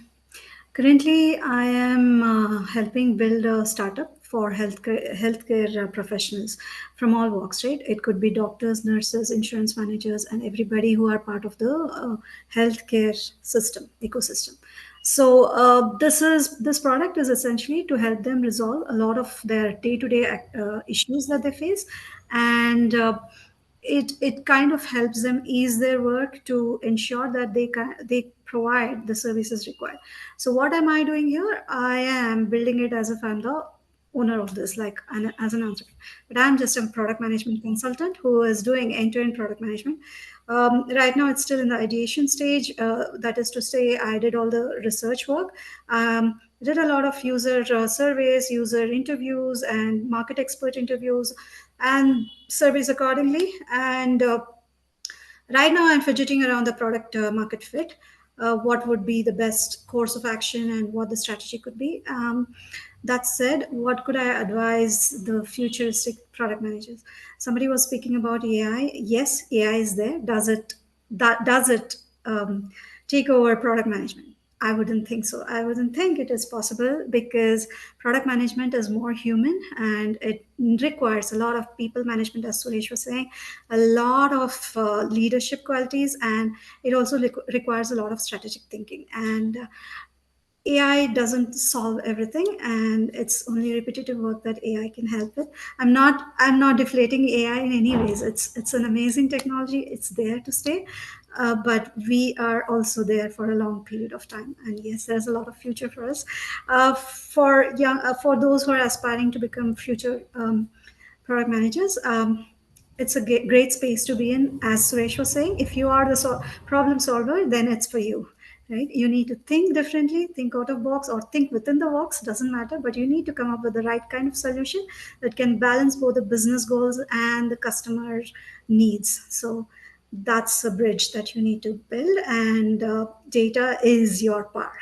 Speaker 4: Currently, I am helping build a startup for healthcare professionals from all walks. Right, it could be doctors, nurses, insurance managers, and everybody who are part of the healthcare system ecosystem. So this product is essentially to help them resolve a lot of their day-to-day issues that they face, and it kind of helps them ease their work to ensure that they provide the services required. So what am I doing here? I am building it as if I'm the owner of this, like as an entrepreneur. But I'm just a product management consultant who is doing end-to-end product management. Right now, it's still in the ideation stage. That is to say, I did all the research work. Did a lot of user surveys, user interviews, and market expert interviews, and surveys accordingly. And right now, I'm fidgeting around the product market fit. What would be the best course of action and what the strategy could be. That said, what could I advise the futuristic product managers? Somebody was speaking about AI. Yes, AI is there. Does it take over product management? I wouldn't think so. I wouldn't think it is possible because product management is more human and it requires a lot of people management, as Suresh was saying, a lot of leadership qualities, and it also requires a lot of strategic thinking. And AI doesn't solve everything, and it's only repetitive work that AI can help with. I'm not deflating AI in any ways. It's an amazing technology. It's there to stay, but we are also there for a long period of time. And yes, there's a lot of future for us. For those who are aspiring to become future product managers. It's a great space to be in. As Suresh was saying, if you are the problem solver, then it's for you. Right? You need to think differently, think out of box, or think within the box. Doesn't matter, but you need to come up with the right kind of solution that can balance both the business goals and the customer needs. So that's a bridge that you need to build, and data is your power.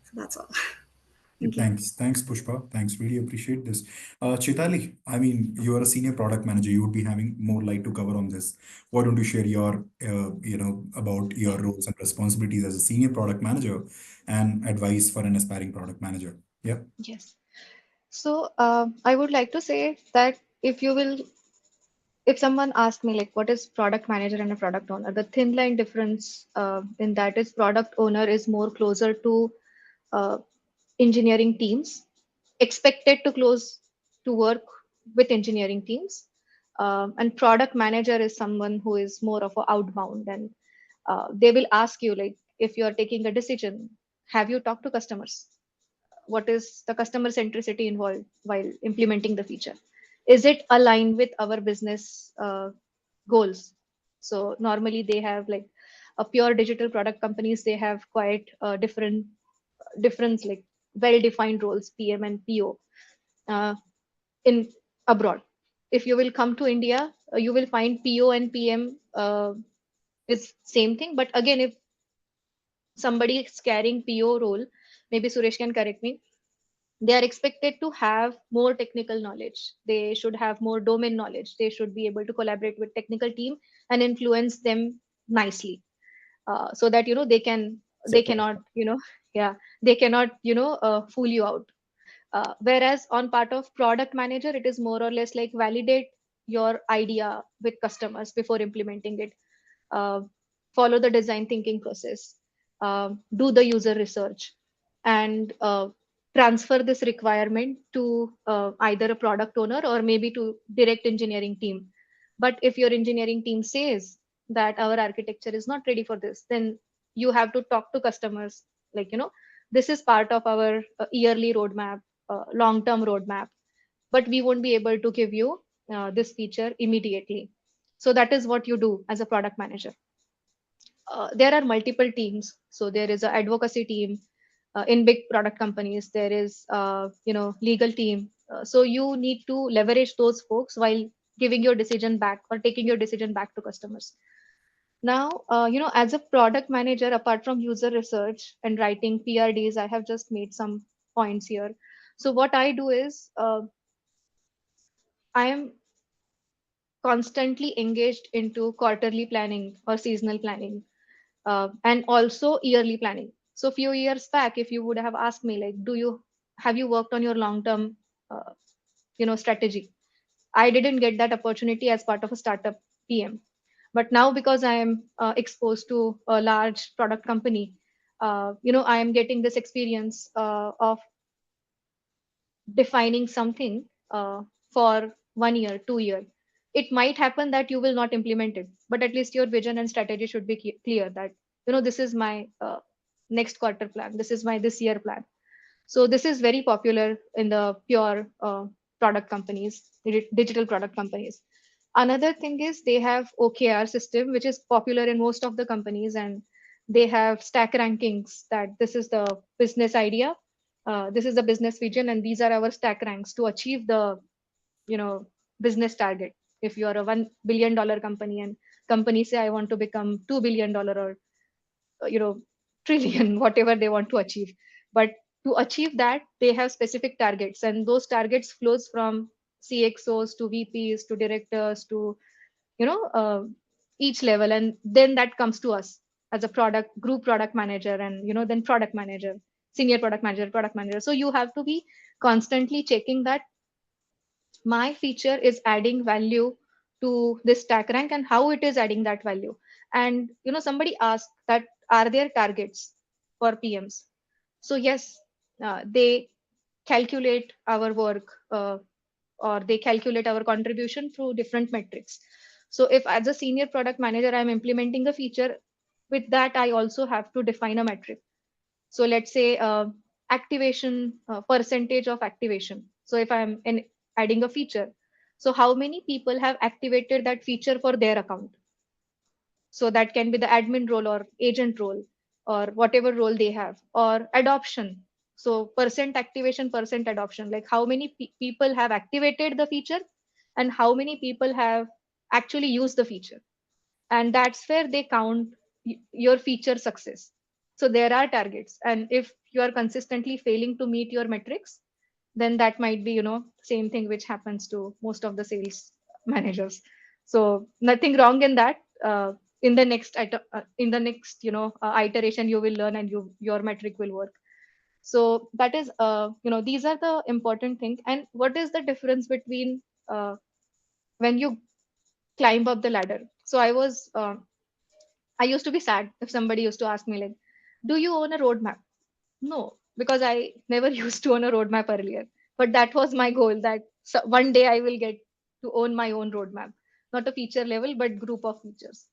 Speaker 4: So that's all. Thank you.
Speaker 1: Thanks, Pushpa. Thanks. Really appreciate this. Chitali, I mean, you are a senior product manager. You would be having more light to cover on this. Why don't you share your, about your roles and responsibilities as a senior product manager and advice for an aspiring product manager? Yeah.
Speaker 3: Yes. So I would like to say that if someone asked me like what is product manager and a product owner, the thin line difference in that is product owner is more closer to uh, engineering teams, expected to close to work with engineering teams. And product manager is someone who is more of a outbound, and they will ask you like if you are taking a decision, have you talked to customers? What is the customer centricity involved while implementing the feature? Is it aligned with our business goals? So normally they have like a pure digital product companies, they have quite different difference, like well defined roles, PM and PO, uh, in abroad. If you will come to India, you will find PO and PM is same thing. But again, if somebody is carrying PO role, maybe Suresh can correct me, they are expected to have more technical knowledge, they should have more domain knowledge, they should be able to collaborate with technical team and influence them nicely, so that they
Speaker 2: Support.
Speaker 3: cannot yeah, they cannot fool you out. Whereas on part of product manager, it is more or less like validate your idea with customers before implementing it, uh, follow the design thinking process, do the user research, and transfer this requirement to either a product owner or maybe to direct engineering team. But if your engineering team says that our architecture is not ready for this, then you have to talk to customers like, this is part of our yearly roadmap, long term roadmap, but we won't be able to give you this feature immediately. So that is what you do as a product manager. There are multiple teams. So there is a advocacy team in big product companies. There is legal team. So you need to leverage those folks while giving your decision back or taking your decision back to customers. Now, as a product manager, apart from user research and writing PRDs, I have just made some points here. So what I do is I am constantly engaged into quarterly planning or seasonal planning, and also yearly planning. So few years back, if you would have asked me like, have you worked on your long term uh, strategy? I didn't get that opportunity as part of a startup PM. But now because I am exposed to a large product company, I am getting this experience of defining something for 1 year, 2 year. It might happen that you will not implement it, but at least your vision and strategy should be clear that, this is my next quarter plan. This is my this year plan. So this is very popular in the pure product companies, digital product companies. Another thing is they have OKR system, which is popular in most of the companies, and they have stack rankings that this is the business idea, this is the business vision, and these are our stack ranks to achieve the you know business target. If you are a $1 billion company and company say I want to become $2 billion or you know trillion whatever they want to achieve, but to achieve that they have specific targets, and those targets flows from CXOs to VPs to directors to you know uh, each level, and then that comes to us as a product group product manager, and then product manager, senior product manager. So you have to be constantly checking that my feature is adding value to this stack rank and how it is adding that value. And somebody asked that are there targets for PMs? So yes, they calculate our work, or they calculate our contribution through different metrics. So if as a senior product manager I'm implementing a feature, with that I also have to define a metric. So let's say activation, percentage of activation. So if adding a feature, so how many people have activated that feature for their account? So that can be the admin role or agent role or whatever role they have, or adoption. So percent activation, percent adoption, like how many people have activated the feature and how many people have actually used the feature. And that's where they count your feature success. So there are targets, and if you are consistently failing to meet your metrics, then that might be, same thing which happens to most of the sales managers. So nothing wrong in that. In the next iteration, you will learn and your metric will work. So that is, these are the important things. And what is the difference between when you climb up the ladder? So I used to be sad if somebody used to ask me like, do you own a roadmap? No, because I never used to own a roadmap earlier. But that was my goal, that one day I will get to own my own roadmap, not a feature level, but group of features.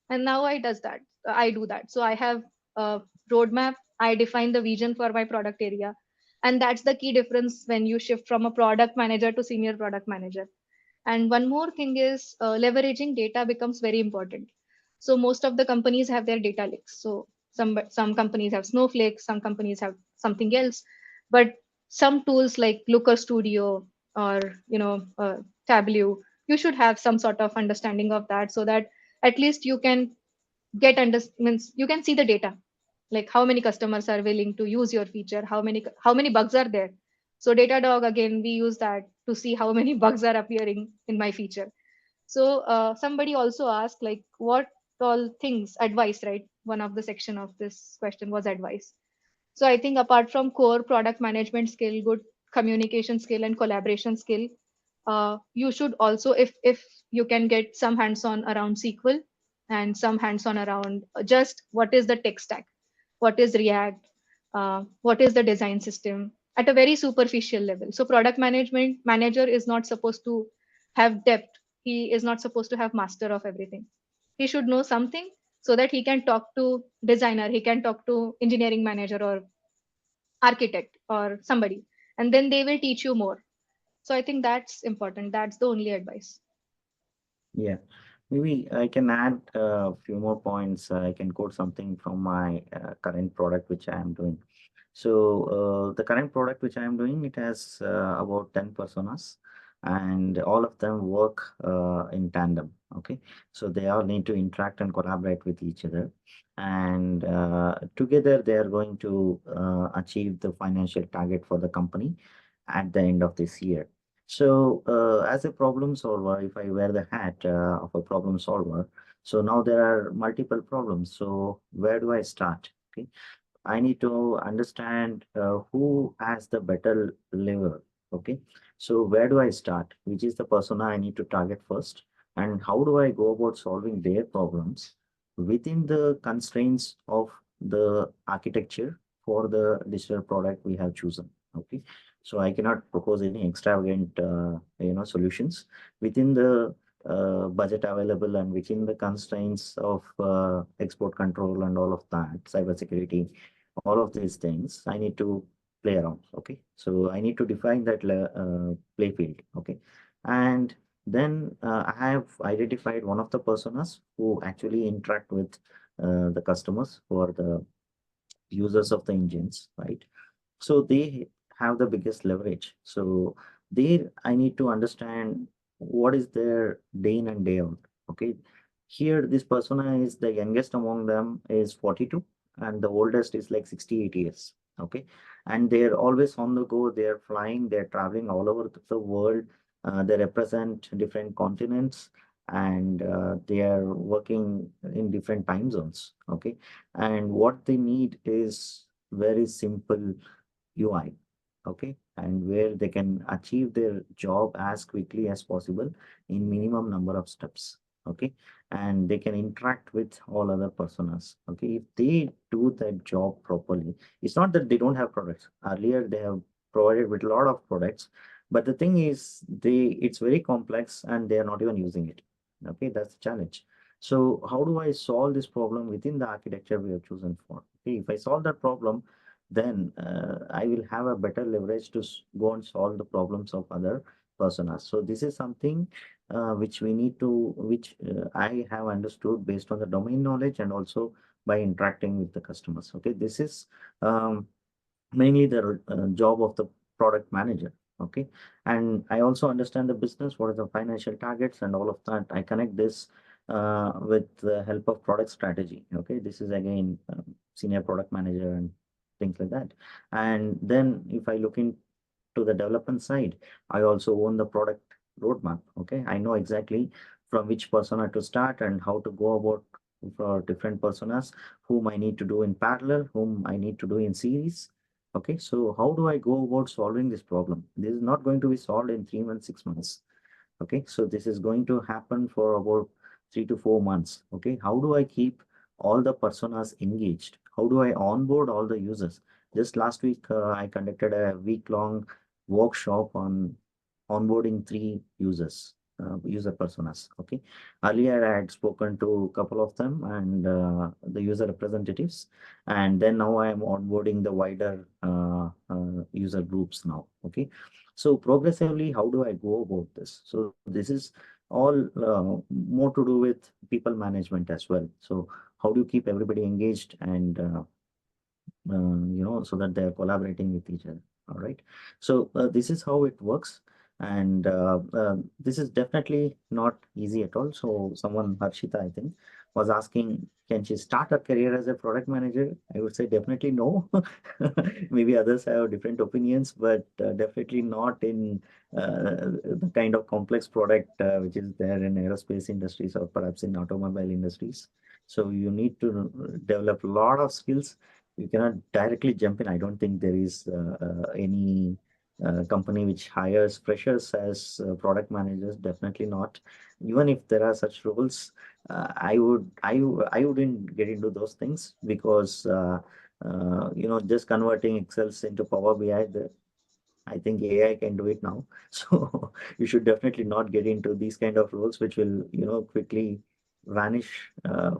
Speaker 3: And now I do that. So I have a roadmap. I define the vision for my product area. And that's the key difference when you shift from a product manager to senior product manager. And one more thing is, leveraging data becomes very important. So most of the companies have their data lakes. So some companies have Snowflake, some companies have something else, but some tools like Looker Studio or Tableau, you should have some sort of understanding of that, so that at least you can means you can see the data, like how many customers are willing to use your feature, how many bugs are there. So Datadog, again, we use that to see how many bugs are appearing in my feature. So somebody also asked like what all things advice, right? One of the section of this question was advice. So I think apart from core product management skill, good communication skill and collaboration skill, you should also, if you can get some hands-on around SQL and some hands-on around just what is the tech stack, what is React, what is the design system at a very superficial level. So product management manager is not supposed to have depth. He is not supposed to have master of everything. He should know something so that he can talk to designer, he can talk to engineering manager or architect or somebody, and then they will teach you more. So I think that's important. That's the only advice.
Speaker 2: Yeah, maybe I can add a few more points. I can quote something from my current product which I am doing. So the current product which I am doing, it has about 10 personas, and all of them work in tandem. Okay, so they all need to interact and collaborate with each other, and together they are going to achieve the financial target for the company at the end of this year. So, as a problem solver, if I wear the hat of a problem solver, so now there are multiple problems. So, where do I start? Okay, I need to understand who has the better lever. Okay, so where do I start? Which is the persona I need to target first? And how do I go about solving their problems within the constraints of the architecture for the digital product we have chosen? Okay, so I cannot propose any extravagant, solutions within the budget available and within the constraints of export control and all of that, cybersecurity, all of these things I need to play around. Okay, so I need to define that play field. Okay, and then I have identified one of the personas who actually interact with the customers who are the users of the engines, right? So they have the biggest leverage. So there I need to understand what is their day in and day out. Okay. Here this persona is the youngest among them is 42 and the oldest is like 68 years. Okay. And they're always on the go. They're flying, they're traveling all over the world. They represent different continents and they are working in different time zones. Okay. And what they need is very simple UI, okay, and where they can achieve their job as quickly as possible in minimum number of steps, okay, and they can interact with all other personas, okay. If they do that job properly, it's not that they don't have products. Earlier, they have provided with a lot of products, but the thing is, it's very complex and they are not even using it. Okay, that's the challenge. So how do I solve this problem within the architecture we have chosen for? Okay, if I solve that problem, then I will have a better leverage to go and solve the problems of other personas. So this is something which I have understood based on the domain knowledge and also by interacting with the customers. Okay, this is mainly the job of the product manager. Okay, and I also understand the business, what are the financial targets and all of that. I connect this with the help of product strategy. Okay, this is again senior product manager and things like that. And then if I look into the development side, I also own the product roadmap. Okay, I know exactly from which persona to start and how to go about for different personas, whom I need to do in parallel, whom I need to do in series. Okay, so how do I go about solving this problem? This is not going to be solved in 3 months, 6 months. Okay, so this is going to happen for about 3 to 4 months. Okay, how do I keep all the personas engaged? How do I onboard all the users? Just last week, I conducted a week-long workshop on onboarding 3 users, user personas. Okay, earlier I had spoken to a couple of them and the user representatives, and then now I am onboarding the wider user groups now. Okay, so progressively, how do I go about this? So this is all more to do with people management as well. So how do you keep everybody engaged and so that they're collaborating with each other. All right. So this is how it works. And this is definitely not easy at all. So someone, Harshita, I think, was asking, can she start her career as a product manager? I would say definitely no. Maybe others have different opinions, but definitely not in the kind of complex product which is there in aerospace industries or perhaps in automobile industries. So you need to develop a lot of skills. You cannot directly jump in. I don't think there is any company which hires freshers as product managers. Definitely not. Even if there are such roles, I wouldn't get into those things because just converting Excels into Power BI. I think AI can do it now. So you should definitely not get into these kind of roles, which will, quickly vanish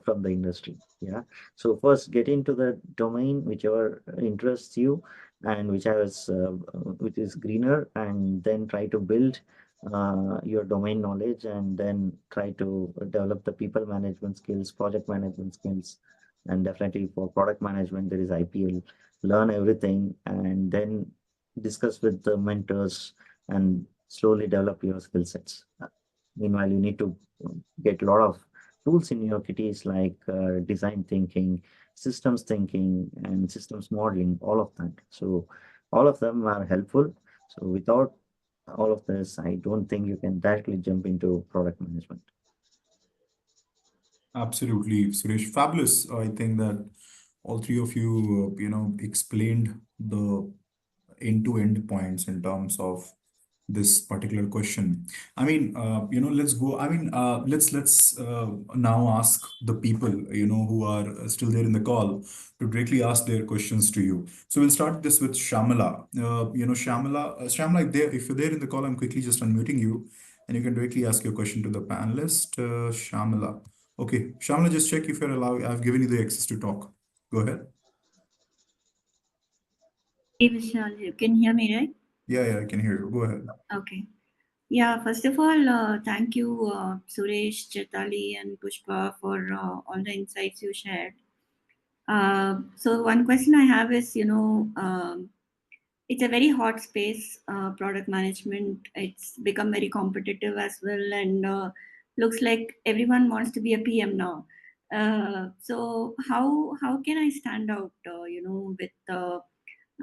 Speaker 2: from the industry. Yeah. So first get into the domain, whichever interests you and which is greener, and then try to build your domain knowledge and then try to develop the people management skills, project management skills. And definitely for product management, there is IPL. Learn everything and then discuss with the mentors and slowly develop your skill sets. Meanwhile, you need to get a lot of tools in your kitties like design thinking, systems thinking, and systems modeling, all of that. So all of them are helpful. So without all of this, I don't think you can directly jump into product management.
Speaker 1: Absolutely, Suresh. Fabulous. I think that all three of you, explained the end-to-end points in terms of this particular question. I mean, let's go. I mean, let's now ask the people, who are still there in the call to directly ask their questions to you. So we'll start this with Shamala. Shamala, if you're there in the call, I'm quickly just unmuting you, and you can directly ask your question to the panelist, Shamala. Okay, Shamala, just check if you're allowed. I've given you the access to talk. Go ahead.
Speaker 5: Hey Vishal, you can hear me, right?
Speaker 1: Yeah, I can hear you. Go ahead.
Speaker 5: Okay. Yeah, first of all, thank you, Suresh, Chetali, and Pushpa for all the insights you shared. So, one question I have is it's a very hot space, product management. It's become very competitive as well, and looks like everyone wants to be a PM now. So, how can I stand out, with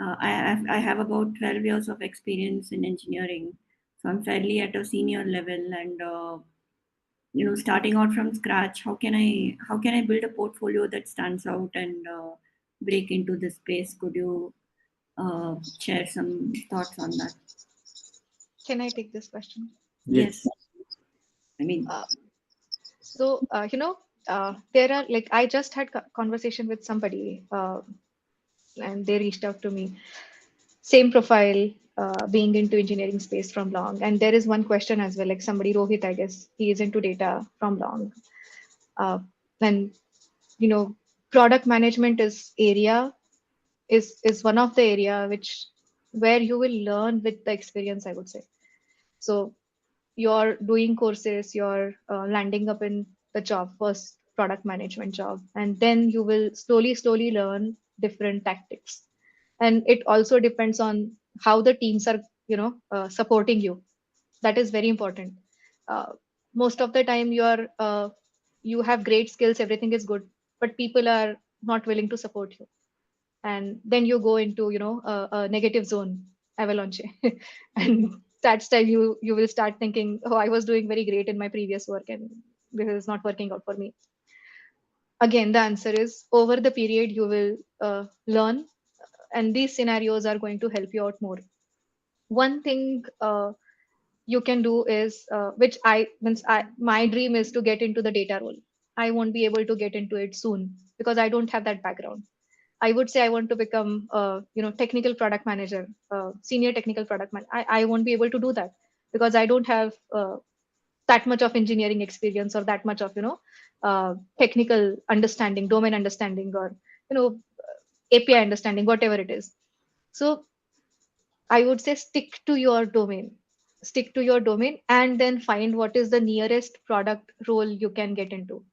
Speaker 5: I have about 12 years of experience in engineering, so I'm fairly at a senior level, and starting out from scratch, how can I build a portfolio that stands out and break into this space? Could you share some thoughts on that?
Speaker 3: Can I take this question?
Speaker 5: Yes,
Speaker 2: Yes.
Speaker 5: I mean,
Speaker 3: So, there are like I just had conversation with somebody, and they reached out to me. Same profile, being into engineering space from long. And there is one question as well, like somebody, Rohit, I guess, he is into data from long. And product management is one of the area where you will learn with the experience, I would say. So you're doing courses, you're landing up in the job, first product management job, and then you will slowly learn different tactics. And it also depends on how the teams are, supporting you. That is very important. Uh, Most of the time, you have great skills, everything is good, but people are not willing to support you. And then you go into, a negative zone, avalanche. And that's time you will start thinking, oh, I was doing very great in my previous work and this is not working out for me. Again, the answer is over the period you will learn, and these scenarios are going to help you out more. One thing you can do is, which my dream is to get into the data role. I won't be able to get into it soon because I don't have that background. I would say I want to become, technical product manager, senior technical product man. I won't be able to do that because I don't have that much of engineering experience or that much of, technical understanding, domain understanding, or, API understanding, whatever it is. So I would say stick to your domain. Stick to your domain and then find what is the nearest product role you can get into.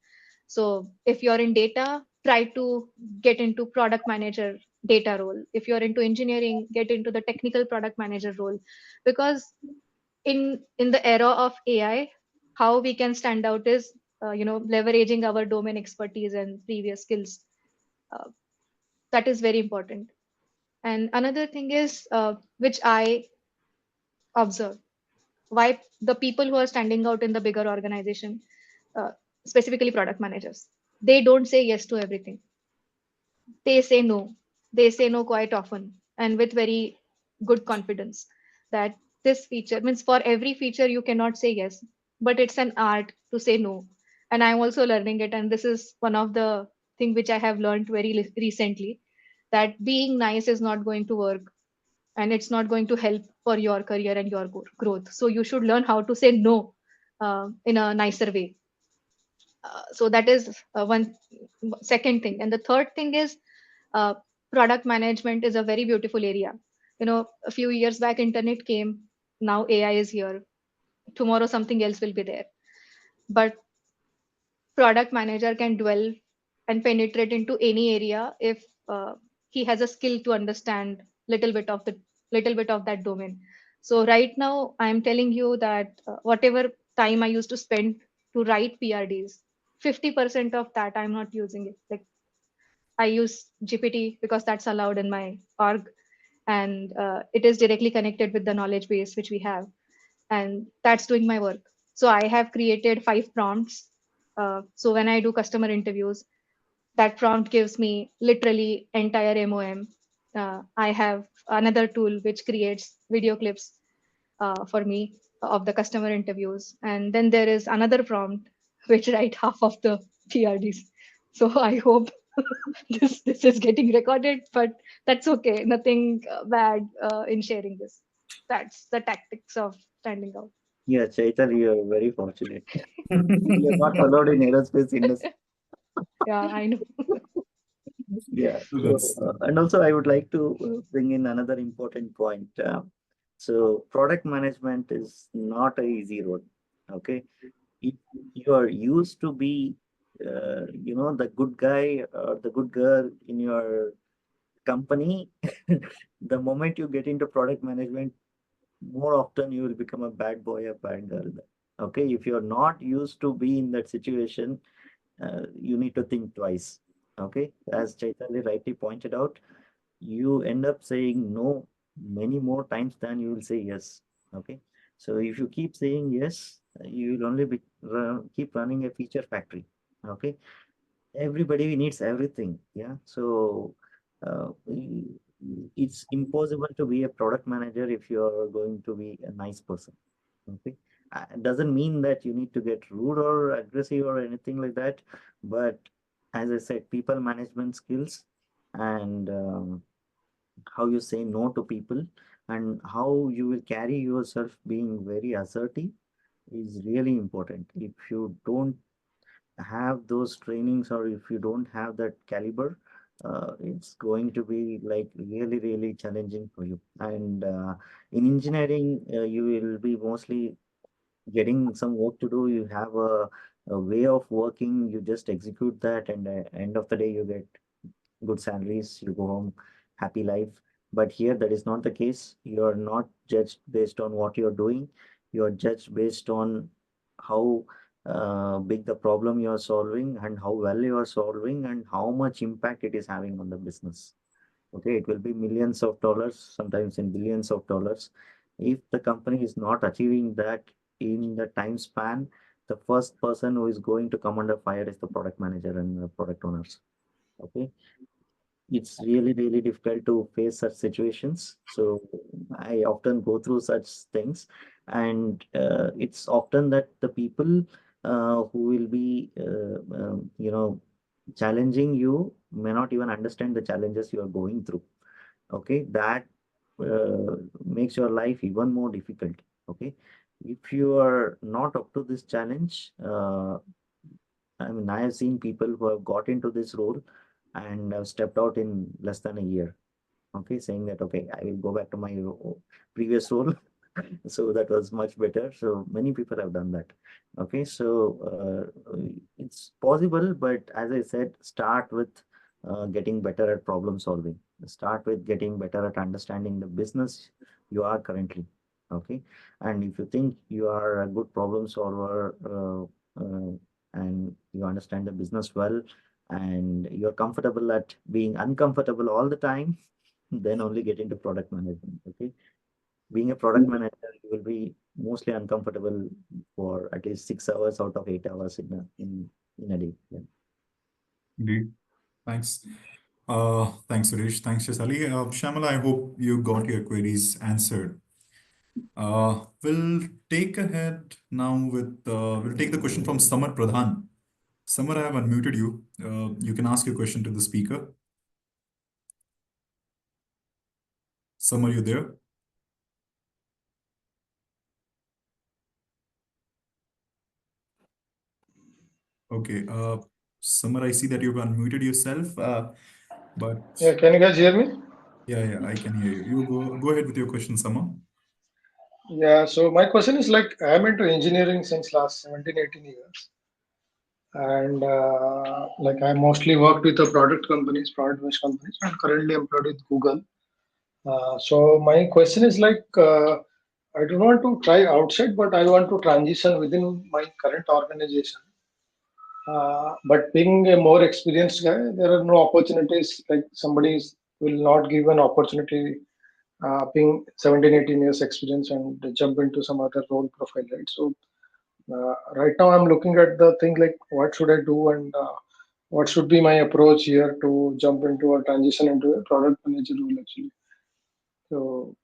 Speaker 3: So if you're in data, try to get into product manager data role. If you're into engineering, get into the technical product manager role. Because in the era of AI, how we can stand out is, leveraging our domain expertise and previous skills. Uh, that is very important. And another thing is, which I observe, why the people who are standing out in the bigger organization, uh, specifically product managers, they don't say yes to everything. They say no. They say no quite often and with very good confidence, that this feature means, for every feature you cannot say yes, but it's an art to say no. And I'm also learning it. And this is one of the thing which I have learned very recently, that being nice is not going to work and it's not going to help for your career and your growth. So you should learn how to say no in a nicer way. So that is one second thing. And the third thing is, uh, product management is a very beautiful area. A few years back internet came, now AI is here, tomorrow something else will be there. But product manager can dwell and penetrate into any area if he has a skill to understand little bit of that domain. So right now I am telling you that whatever time I used to spend to write PRDs, 50% of that I'm not using it. Like, I use GPT because that's allowed in my org, and it is directly connected with the knowledge base which we have, and that's doing my work. So I have created 5 prompts. So when I do customer interviews, that prompt gives me literally entire MOM. I have another tool which creates video clips for me of the customer interviews, and then there is another prompt which write half of the PRDs. So I hope this is getting recorded, but that's okay. Nothing bad in sharing this. That's the tactics of standing out.
Speaker 2: Yeah, Chaital, you're very fortunate. You're not allowed in aerospace industry.
Speaker 3: Yeah, I know.
Speaker 2: Yeah.
Speaker 1: So
Speaker 2: So,
Speaker 1: that's
Speaker 2: and also I would like to bring in another important point. So product management is not a easy role. Okay. If you are used to be, the good guy or the good girl in your company, the moment you get into product management, more often you will become a bad boy or bad girl. Okay. If you're not used to be in that situation, you need to think twice. Okay. As Chaitanya rightly pointed out, you end up saying no many more times than you will say yes. Okay. So if you keep saying yes, you will only keep running a feature factory. Okay. Everybody needs everything. Yeah. So it's impossible to be a product manager if you're going to be a nice person. Okay. It doesn't mean that you need to get rude or aggressive or anything like that. But as I said, people management skills and how you say no to people and how you will carry yourself being very assertive is really important. If you don't have those trainings or if you don't have that caliber, it's going to be like really, really challenging for you. And in engineering, you will be mostly getting some work to do. You have a way of working, you just execute that, and end of the day, you get good salaries, you go home, happy life. But here, that is not the case. You are not judged based on what you're doing. You are judged based on how big the problem you are solving and how well you are solving and how much impact it is having on the business. Okay, it will be millions of dollars, sometimes in billions of dollars. If the company is not achieving that in the time span, the first person who is going to come under fire is the product manager and the product owners. Okay, it's really, really difficult to face such situations. So I often go through such things, and it's often that the people who will be, challenging you may not even understand the challenges you are going through. Okay, that makes your life even more difficult. Okay, if you are not up to this challenge, I mean, I have seen people who have got into this role and have stepped out in less than a year. Okay, saying that, okay, I will go back to my previous role. So that was much better. So many people have done that. Okay, so it's possible, but as I said, start with getting better at problem solving. Start with getting better at understanding the business you are currently. Okay, and if you think you are a good problem solver, and you understand the business well, and you're comfortable at being uncomfortable all the time, then only get into product management. Okay, being a product manager, you will be mostly uncomfortable for at least 6 hours out of 8 hours in a day. Yeah.
Speaker 1: Indeed. Thanks. Thanks, Suresh. Thanks, Shasali. Shamala, I hope you got your queries answered. We'll take ahead now with we'll take the question from Samar Pradhan. Samar, I have unmuted you. You can ask your question to the speaker. Samar, you there? Okay. Samar, I see that you've unmuted yourself, but
Speaker 6: Yeah, can you guys hear me?
Speaker 1: yeah, I can hear you. You go ahead with your question, Samar.
Speaker 6: Yeah, so my question is like I'm into engineering since last 17, 18 years. And like I mostly worked with the product-based companies, and currently employed with Google. So my question is like I don't want to try outside, but I want to transition within my current organization. But being a more experienced guy, there are no opportunities. Like will not give an opportunity being 17, 18 years experience and jump into some other role profile, right? So right now I'm looking at the thing like what should I do and what should be my approach here to jump into or transition into a product manager role actually. So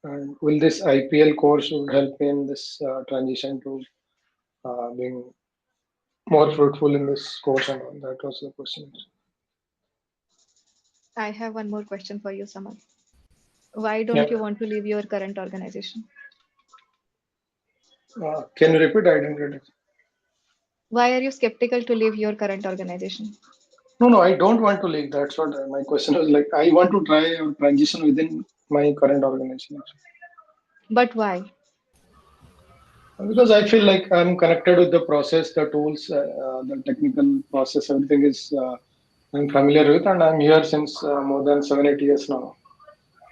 Speaker 6: and will this IPL course would help me in this transition to being more fruitful in this course and all? That was the question.
Speaker 3: I have one more question for you, Samar. Why
Speaker 6: Yeah.
Speaker 3: don't you want to leave your current organization?
Speaker 6: Can you repeat? I didn't get it.
Speaker 3: Why are you skeptical to leave your current organization?
Speaker 6: No, I don't want to leave. That's what my question was like. I want to try a transition within my current organization
Speaker 3: But why?
Speaker 6: because I feel like I'm connected with the process, the tools, the technical process. Everything is I'm familiar with, and I'm here since more than 7, 8 years now.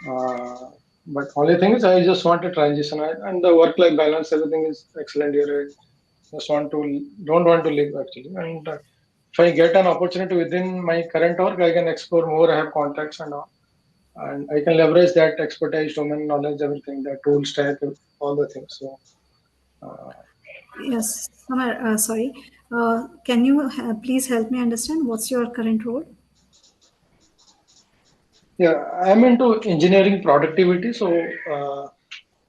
Speaker 6: Uh, but only thing is, I just want to transition, and the work-life balance, everything is excellent here. I just don't want to leave actually, and if I get an opportunity within my current work, I can explore more. I have contacts and all, and I can leverage that expertise, domain knowledge, everything, the tool stack, all the things. So, uh,
Speaker 4: Yes, Samar, sorry. Can you please help me understand what's your current role?
Speaker 6: yeah, I'm into engineering productivity. So,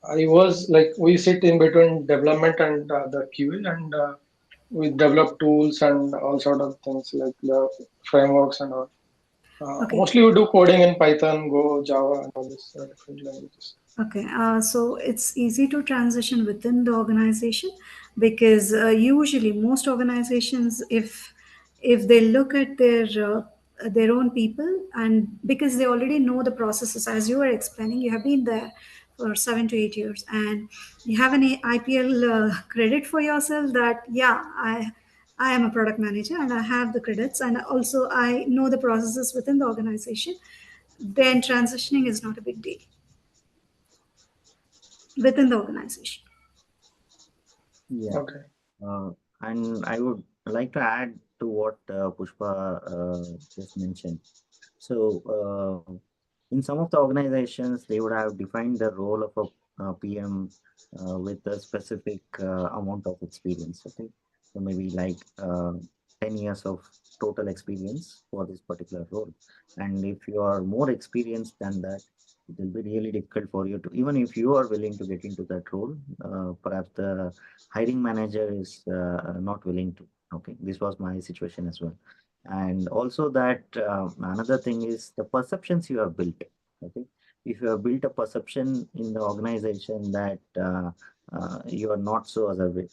Speaker 6: I was like, we sit in between development and the QA, and we develop tools and all sort of things like the frameworks and all.
Speaker 4: Okay.
Speaker 6: Mostly we do coding in Python, Go, Java, and all these different languages.
Speaker 4: Okay, so it's easy to transition within the organization because usually most organizations, if they look at their own people, and because they already know the processes, as you were explaining, you have been there for 7 to 8 years, and you have an IPL credit for yourself that yeah, I am a product manager and I have the credits, and also I know the processes within the organization. Then transitioning is not a big deal within the organization.
Speaker 2: Yeah.
Speaker 6: Okay.
Speaker 2: And I would like to add to what Pushpa just mentioned. So, in some of the organizations, they would have defined the role of a PM with a specific amount of experience. Okay, so maybe like 10 years of total experience for this particular role. And if you are more experienced than that, it will be really difficult for you to, even if you are willing to get into that role, perhaps the hiring manager is not willing to. Okay, this was my situation as well. And also that another thing is the perceptions you have built. Okay, if you have built a perception in the organization that you are not so other.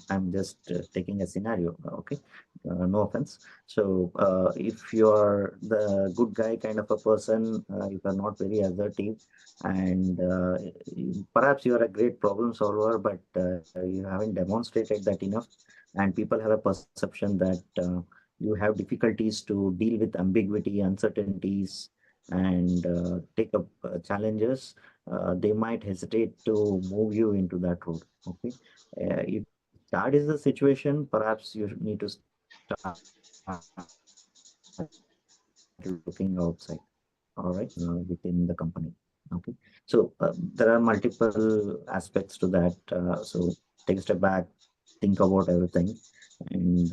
Speaker 2: I'm just taking a scenario. Okay, no offense. So if you are the good guy kind of a person, if you are not very assertive, and perhaps you are a great problem solver, but you haven't demonstrated that enough, and people have a perception that you have difficulties to deal with ambiguity, uncertainties, and take up challenges, they might hesitate to move you into that road. Okay, if that is the situation, perhaps you need to start looking outside. All right, within the company. Okay, so there are multiple aspects to that. So take a step back, think about everything, and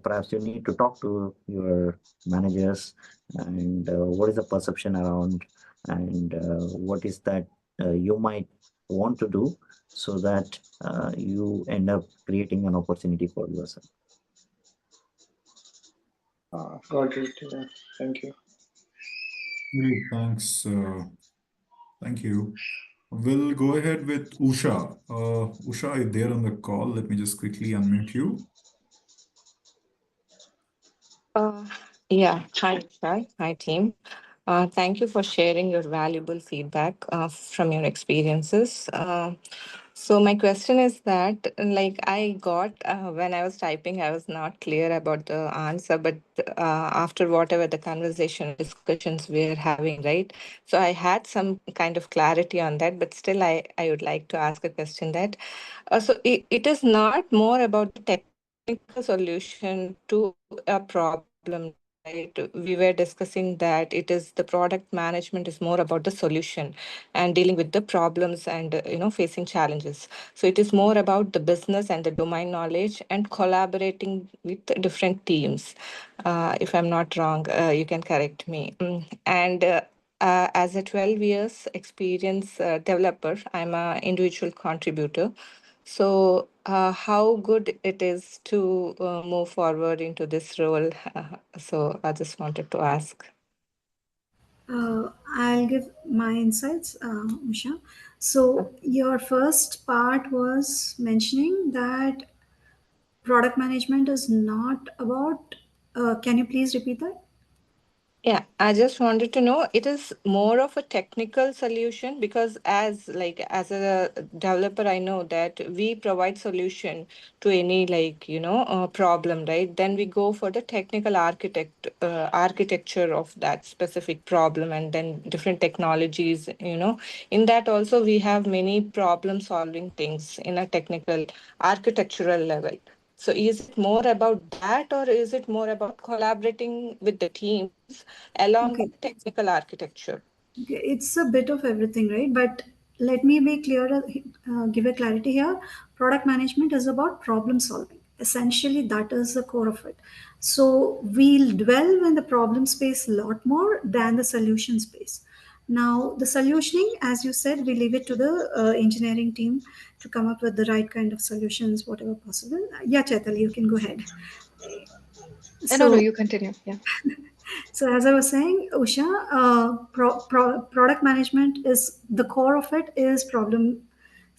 Speaker 2: perhaps you need to talk to your managers and what is the perception around, and what is that you might want to do so that you end up creating an opportunity for yourself.
Speaker 6: Got it. Yeah. Thank you.
Speaker 1: Great, thanks. Thank you. We'll go ahead with Usha. Usha, are you there on the call? Let me just quickly unmute you.
Speaker 7: Uh, yeah, hi, Vishal. Hi, team. Thank you for sharing your valuable feedback from your experiences. So my question is that, like, I got when I was typing, I was not clear about the answer, but after whatever the conversation discussions we're having, right? So I had some kind of clarity on that, but still, I would like to ask a question that, it is not more about the technical solution to a problem, right? We were discussing that it is the product management is more about the solution and dealing with the problems and facing challenges. So it is more about the business and the domain knowledge and collaborating with different teams. If I'm not wrong, you can correct me. And as a 12 years experience developer, I'm an individual contributor. So, how good it is to move forward into this role? So, I just wanted to ask.
Speaker 4: I'll give my insights, Usha. So, your first part was mentioning that product management is not about. Can you please repeat that?
Speaker 7: Yeah, I just wanted to know it is more of a technical solution because as a developer I know that we provide solution to any problem, right? Then we go for the technical architecture of that specific problem and then different technologies, in that also we have many problem solving things in a technical architectural level. So is it more about that or is it more about collaborating with the teams along with
Speaker 4: Okay.
Speaker 7: technical architecture?
Speaker 4: Okay, it's a bit of everything, right? But let me be clear, give a clarity here. Product management is about problem solving. Essentially, that is the core of it. So we'll dwell in the problem space a lot more than the solution space. Now, the solutioning, as you said, we leave it to the engineering team to come up with the right kind of solutions, whatever possible. Yeah, Chetal, you can go ahead.
Speaker 3: No, no,
Speaker 4: So,
Speaker 3: you continue. Yeah.
Speaker 4: so as I was saying, Usha, product management is the core of it is problem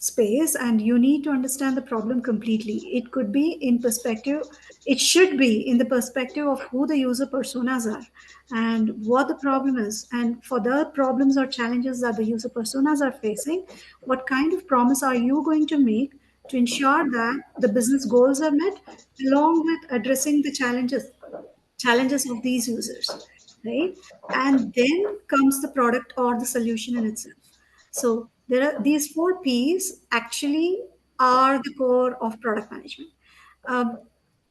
Speaker 4: space, and you need to understand the problem completely. It could be in perspective, it should be in the perspective of who the user personas are and what the problem is, and for the problems or challenges that the user personas are facing, what kind of promise are you going to make to ensure that the business goals are met along with addressing the challenges of these users, right? And then comes the product or the solution in itself. So there are these four P's actually are the core of product management. Um,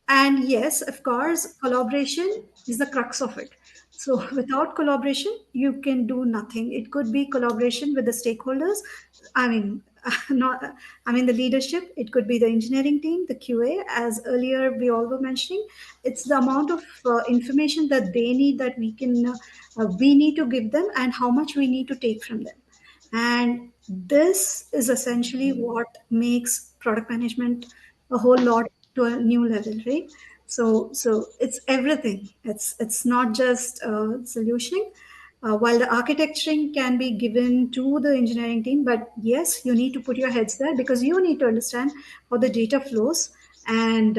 Speaker 4: and yes, of course, collaboration is the crux of it. So without collaboration, you can do nothing. It could be collaboration with the stakeholders. I mean, not. I mean the leadership. It could be the engineering team, the QA. As earlier we all were mentioning, it's the amount of information that they need that we need to give them, and how much we need to take from them. And this is essentially what makes product management a whole lot to a new level, right? So it's everything. It's not just solutioning. While the architecturing can be given to the engineering team, but yes, you need to put your heads there because you need to understand how the data flows and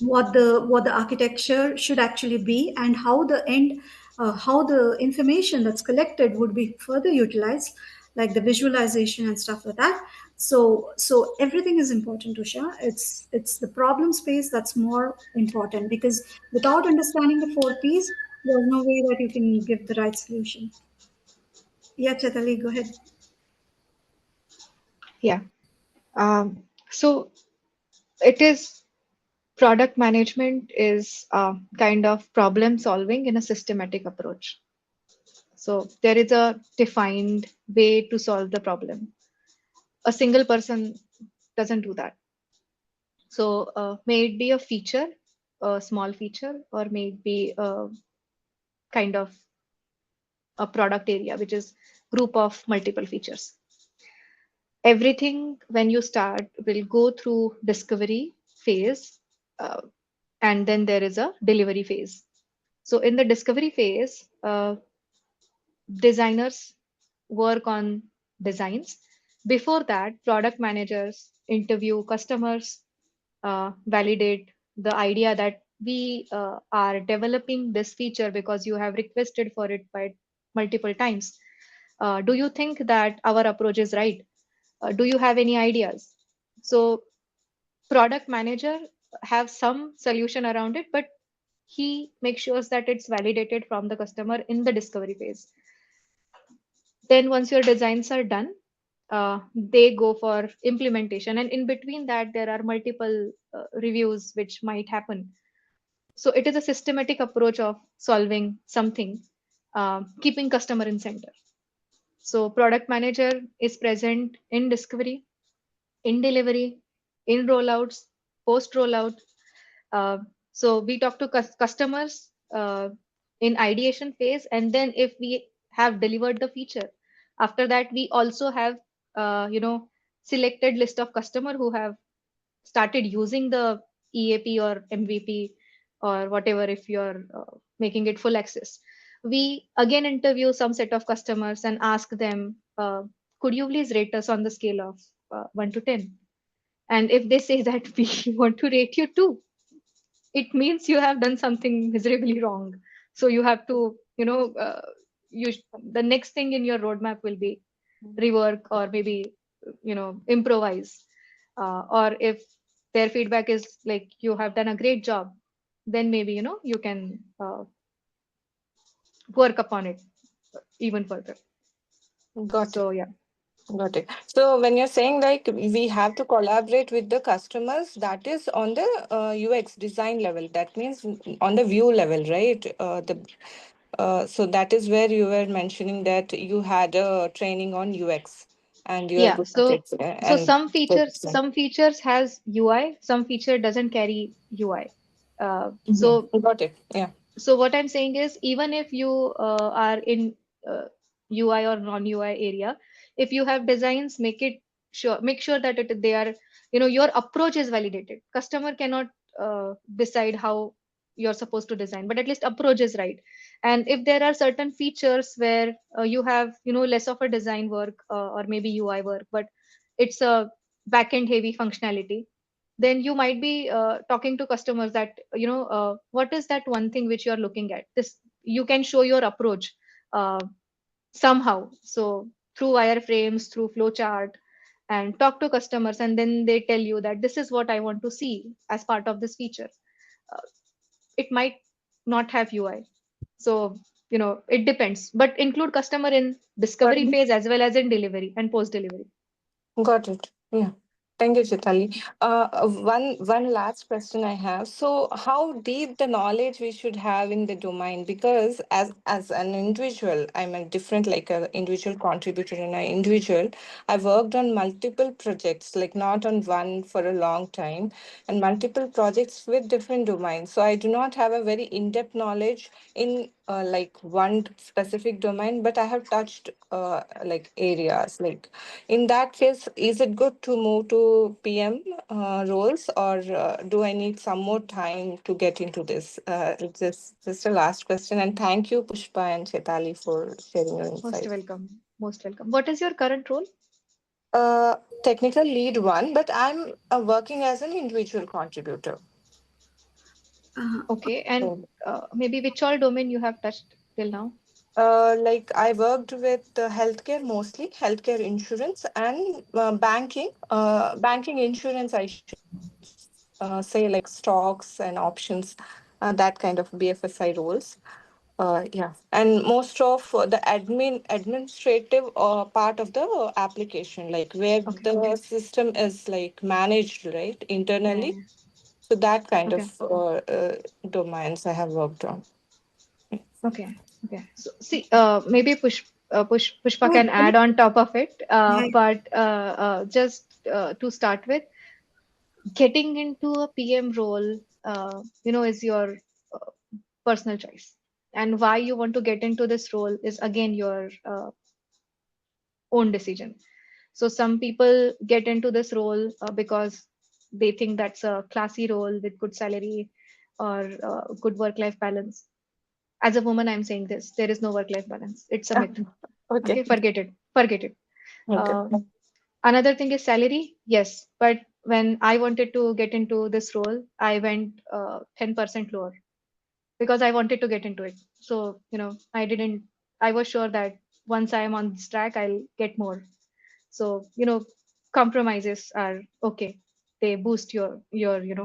Speaker 4: what the architecture should actually be, and how the information that's collected would be further utilized, like the visualization and stuff like that. So everything is important, Usha. It's the problem space that's more important, because without understanding the 4 Ps, there's no way that you can give the right solution. Yeah, Chetali, go ahead.
Speaker 3: Yeah. So it is product management is kind of problem solving in a systematic approach. So there is a defined way to solve the problem. A single person doesn't do that. So may it be a feature, a small feature, or may it be a kind of a product area, which is group of multiple features. Everything when you start will go through discovery phase, uh, and then there is a delivery phase. So in the discovery phase, designers work on designs. Before that, product managers interview customers, validate the idea that we are developing this feature because you have requested for it by multiple times. Do you think that our approach is right? Do you have any ideas? So product manager have some solution around it, but he makes sure that it's validated from the customer in the discovery phase. Then once your designs are done, they go for implementation, and in between that there are multiple reviews which might happen. So it is a systematic approach of solving something, keeping customer in center. So product manager is present in discovery, in delivery, in rollouts, post rollout. Uh, so we talk to customers in ideation phase, and then if we have delivered the feature, after that we also have selected list of customer who have started using the EAP or MVP or whatever. If you're making it full access, we again interview some set of customers and ask them, could you please rate us on the scale of 1 to 10? And if they say that we want to rate you 2, it means you have done something miserably wrong. So you have to, the next thing in your roadmap will be rework, or maybe, improvise. Or if their feedback is like you have done a great job, then maybe, you can work upon it even further.
Speaker 7: Got it.
Speaker 3: So yeah.
Speaker 7: Got it. So when you're saying like we have to collaborate with the customers, that is on the UX design level. That means on the view level, right? So that is where you were mentioning that you had a training on UX and you are
Speaker 3: Yeah.
Speaker 7: good at
Speaker 3: So
Speaker 7: it. And
Speaker 3: some features has UI, some feature doesn't carry UI. So
Speaker 7: got it. Yeah.
Speaker 3: so what I'm saying is, even if you are in UI or non-UI area, if you have designs, make sure that they are, your approach is validated. Customer cannot decide how you're supposed to design, but at least approach is right. And if there are certain features where you have, less of a design work, or maybe UI work, but it's a back-end heavy functionality, then you might be talking to customers that, what is that one thing which you are looking at. This you can show your approach uh, somehow. So through wireframes, through flowchart, and talk to customers, and then they tell you that this is what I want to see as part of this feature. uh, it might not have UI. So, it depends, but include customer in
Speaker 7: Got
Speaker 3: discovery
Speaker 7: it.
Speaker 3: phase as well as in delivery and post delivery.
Speaker 7: Got it. Yeah. Thank you, Chitali. One last question I have. So, how deep the knowledge we should have in the domain? Because as an individual, I'm a different, like an individual contributor and an individual. I've worked on multiple projects, like not on one for a long time, and multiple projects with different domains. So I do not have a very in-depth knowledge in like one specific domain, but I have touched like areas. Like in that case, is it good to move to PM roles, or do I need some more time to get into this? It's just a last question, and thank you, Pushpa and Chetali, for sharing your
Speaker 3: Most
Speaker 7: insights.
Speaker 3: welcome. Most welcome. What is your current role?
Speaker 7: Technical lead one, but I'm working as an individual contributor.
Speaker 4: Uh,
Speaker 3: Okay, and
Speaker 7: So,
Speaker 3: maybe which all domain you have touched till now?
Speaker 7: like I worked with healthcare mostly, healthcare insurance and banking insurance, I should say, like stocks and options, that kind of BFSI roles. Yeah, and most of the administrative part of the application, like where
Speaker 3: Okay.
Speaker 7: the system is like managed, right,
Speaker 3: Yeah, yeah,
Speaker 7: internally.
Speaker 3: yeah.
Speaker 7: So that kind
Speaker 3: Okay.
Speaker 7: of domains I have worked on.
Speaker 3: Okay. Okay. So see, maybe Pushpa
Speaker 4: oh,
Speaker 3: can add on top of it.
Speaker 4: yeah,
Speaker 3: But just to start with, getting into a PM role, is your uh, personal choice, and why you want to get into this role is again your own decision. So some people get into this role because they think that's a classy role with good salary or good work-life balance. As a woman, I'm saying this: there is no work-life balance. It's a myth.
Speaker 7: Okay.
Speaker 3: Okay, forget it. Forget it.
Speaker 7: Okay.
Speaker 3: Uh, Another thing is salary. Yes, but when I wanted to get into this role, I went 10% lower because I wanted to get into it. So, I didn't, I was sure that once I am on this track, I'll get more. So, compromises are okay. They boost your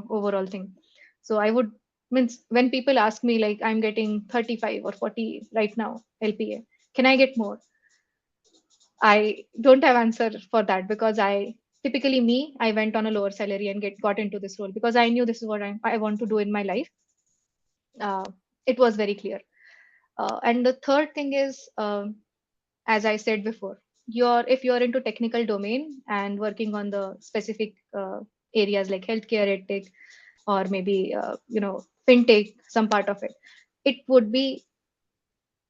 Speaker 3: overall thing. So I would, means when people ask me like I'm getting 35 or 40 right now, LPA, can I get more? I don't have answer for that because typically I went on a lower salary and got into this role because I knew this is what I want to do in my life. Uh, it was very clear. And the third thing is, as I said before, if you're into technical domain and working on the specific areas like healthcare, edtech, or maybe fintech, some part of it, it would be,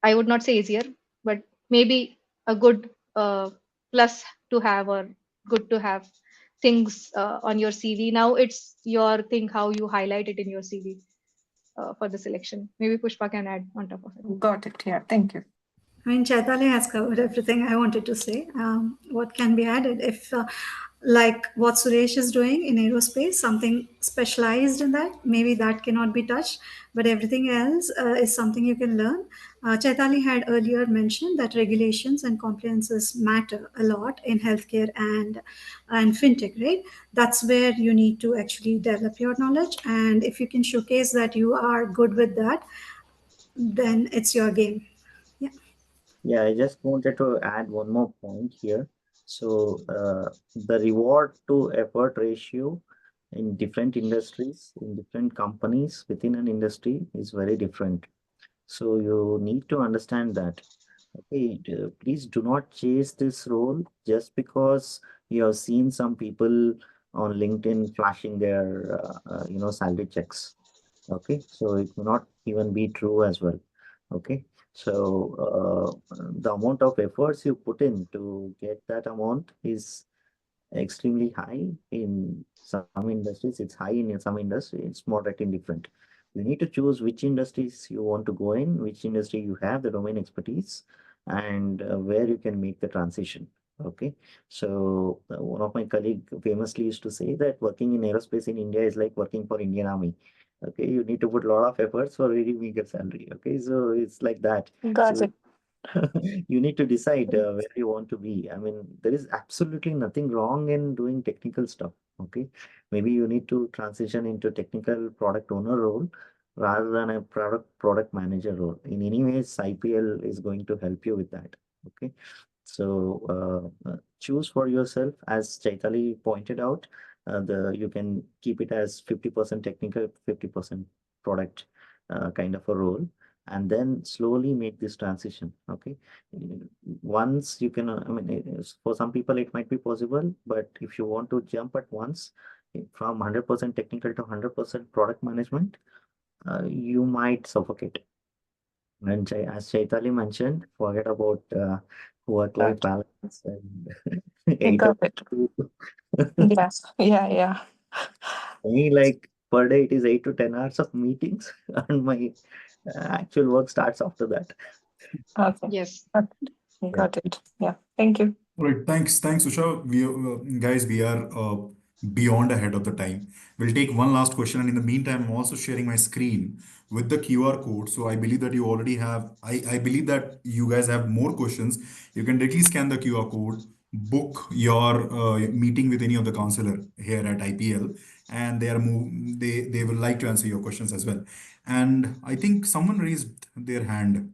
Speaker 3: I would not say easier, but maybe a good plus to have, or good to have things on your CV. Now it's your thing how you highlight it in your CV for the selection. Maybe Pushpa can add on top of it.
Speaker 7: Got it. Yeah. Thank you.
Speaker 4: I mean, Chaitali has covered everything I wanted to say. What can be added? If, like what Suresh is doing in aerospace, something specialized in that, maybe that cannot be touched, but everything else is something you can learn. Chaitali had earlier mentioned that regulations and compliances matter a lot in healthcare and fintech, right? That's where you need to actually develop your knowledge, and if you can showcase that you are good with that, then it's your game. Yeah.
Speaker 2: Yeah, I just wanted to add one more point here. So, the reward to effort ratio in different industries, in different companies within an industry is very different. So, you need to understand that. Okay, please do not chase this role just because you have seen some people on LinkedIn flashing their, salary checks. Okay, so it may not even be true as well. Okay, so the amount of efforts you put in to get that amount is extremely high in some industries. It's high in some industries. It's moderate in different. You need to choose which industries you want to go in, which industry you have the domain expertise, and where you can make the transition. Okay, so one of my colleague famously used to say that working in aerospace in India is like working for Indian Army. Okay, you need to put a lot of efforts for very meager salary. Okay, so it's like that.
Speaker 7: Got
Speaker 2: So
Speaker 7: it.
Speaker 2: you need to decide where you want to be. I mean, there is absolutely nothing wrong in doing technical stuff. Okay, maybe you need to transition into technical product owner role rather than a product manager role. In any ways, IPL is going to help you with that. Okay, So choose for yourself, as Chaitali pointed out. You can keep it as 50% technical, 50% product kind of a role, and then slowly make this transition. Okay, once you can, I mean, for some people it might be possible, but if you want to jump at once from 100% technical to 100% product management, you might suffocate. And as Chaitali mentioned, forget about work-life balance and eight or
Speaker 7: Got it.
Speaker 2: two.
Speaker 7: Yes. Yeah, yeah.
Speaker 2: Me, like per day, it is 8 to 10 hours of meetings, and my actual work starts after that.
Speaker 7: Okay.
Speaker 3: Yes.
Speaker 7: Got
Speaker 2: Yeah.
Speaker 7: got it. Yeah. Thank you.
Speaker 1: All right, thanks, Usha. Guys, we are beyond ahead of the time. We'll take one last question, and in the meantime, I'm also sharing my screen with the QR code. So I believe that you already have. I believe that you guys have more questions. You can directly scan the QR code, book your meeting with any of the counselor here at IPL, and they will like to answer your questions as well. And I think someone raised their hand,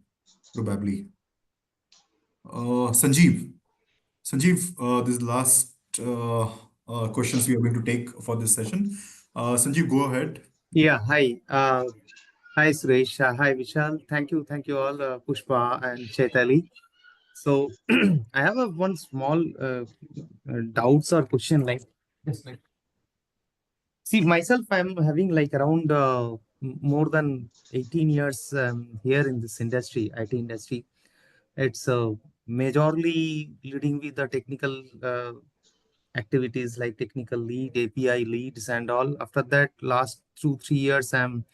Speaker 1: probably. Sanjeev. Sanjeev, this last questions we are going to take for this session. Sanjeev, go ahead.
Speaker 8: Yeah, hi. Hi, Suresh. Hi, Vishal. Thank you all, Pushpa and Chaitali. So, I have a one small doubts or question, like just like see myself. I'm having like around more than 18 years here in this industry, IT industry. It's majorly leading with the technical activities like technical lead, API leads, and all. After that, last 2 3 years, I'm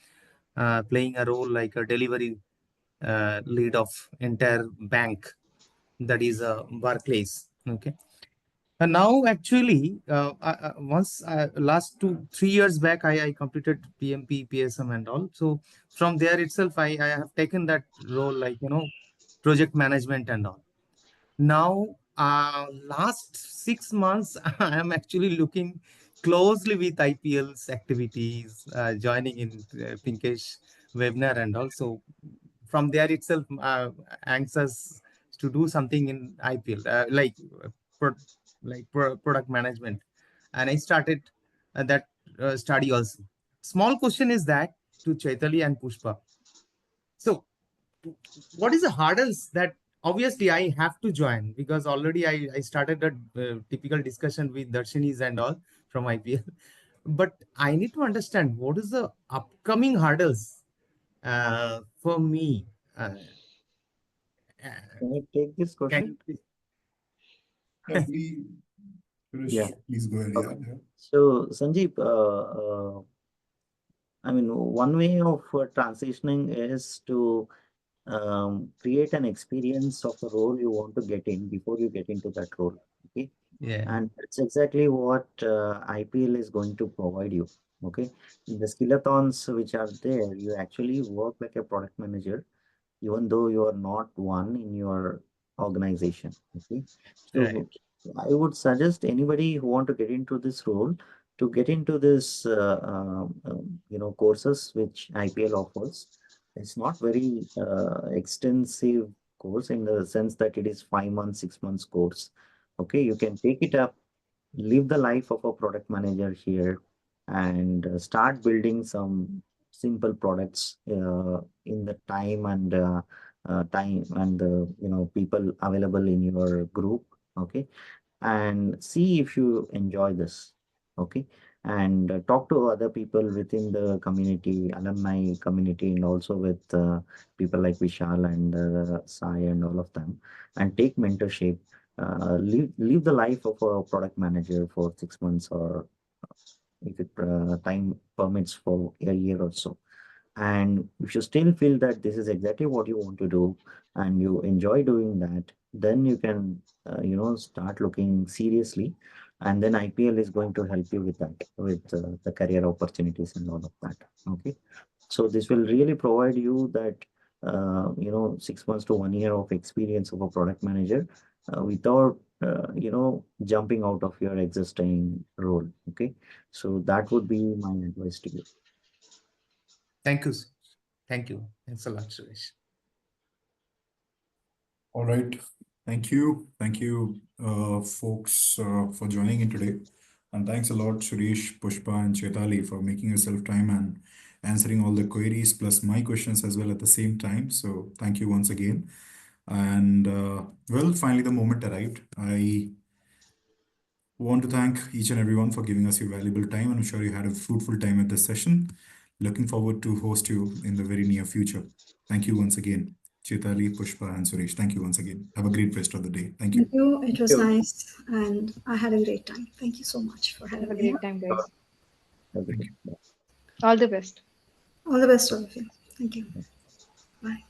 Speaker 8: playing a role like a delivery lead of entire bank, that is Barclays. Okay. And now, actually, once last 2 3 years back, I completed PMP, PSM, and all. So from there itself, I have taken that role, like project management and all. Now, last 6 months, I am actually looking closely with IPL's activities, joining in Pinkesh webinar, and also from there itself, anxious to do something in IPL, pro, product management, and I started that study also. Small question is that to Chaitali and Pushpa. So what is the hurdles that obviously I have to join, because already I started a typical discussion with Darshanis and all from IPL, but I need to understand what is the upcoming hurdles for me. Uh,
Speaker 2: Can I take this
Speaker 8: can
Speaker 2: question?
Speaker 8: you
Speaker 1: Yeah, please,
Speaker 2: Yeah.
Speaker 1: Suresh, please go ahead.
Speaker 2: Okay. So, Sanjeev, I mean, one way of transitioning is to create an experience of the role you want to get in before you get into that role. Okay.
Speaker 8: yeah,
Speaker 2: And that's exactly what IPL is going to provide you. Okay. In the skillathons which are there, you actually work like a product manager, even though you are not one in your organization. Okay.
Speaker 8: right,
Speaker 2: So I would suggest anybody who want to get into this role to get into this, courses which IPL offers. It's not very extensive course in the sense that it is 5 months, 6 months course. Okay, you can take it up, live the life of a product manager here, and start building some simple products in the time and the people available in your group. Okay, and see if you enjoy this. Okay, and talk to other people within the community, alumni community, and also with people like Vishal and Sai and all of them, and take mentorship. Live the life of a product manager for 6 months, or if it time permits, for a year or so. And if you still feel that this is exactly what you want to do and you enjoy doing that, then you can, start looking seriously. And then IPL is going to help you with that, with the career opportunities and all of that. Okay. So this will really provide you that, 6 months to 1 year of experience of a product manager without, jumping out of your existing role. Okay. So that would be my advice to you.
Speaker 8: thank you, thank you, thanks a lot, Suresh.
Speaker 1: All right. Thank you. Thank you, folks, for joining in today. And thanks a lot, Suresh, Pushpa, and Chetali for making yourself time and answering all the queries plus my questions as well at the same time. So thank you once again. And well, finally, the moment arrived. I want to thank each and everyone for giving us your valuable time, and I'm sure you had a fruitful time at this session. Looking forward to host you in the very near future. Thank you once again, Chetali, Pushpa, and Suresh. Thank you once again. Have a great rest of the day. Thank you.
Speaker 4: Thank you. It was
Speaker 2: you.
Speaker 4: nice, and I had a great time. Thank you so much for
Speaker 3: Have
Speaker 4: having
Speaker 3: a
Speaker 4: me here.
Speaker 3: great time, guys.
Speaker 2: Have a good
Speaker 1: Thank
Speaker 2: day.
Speaker 1: you.
Speaker 3: All the best.
Speaker 4: All the best, all of you. Thank you. Bye.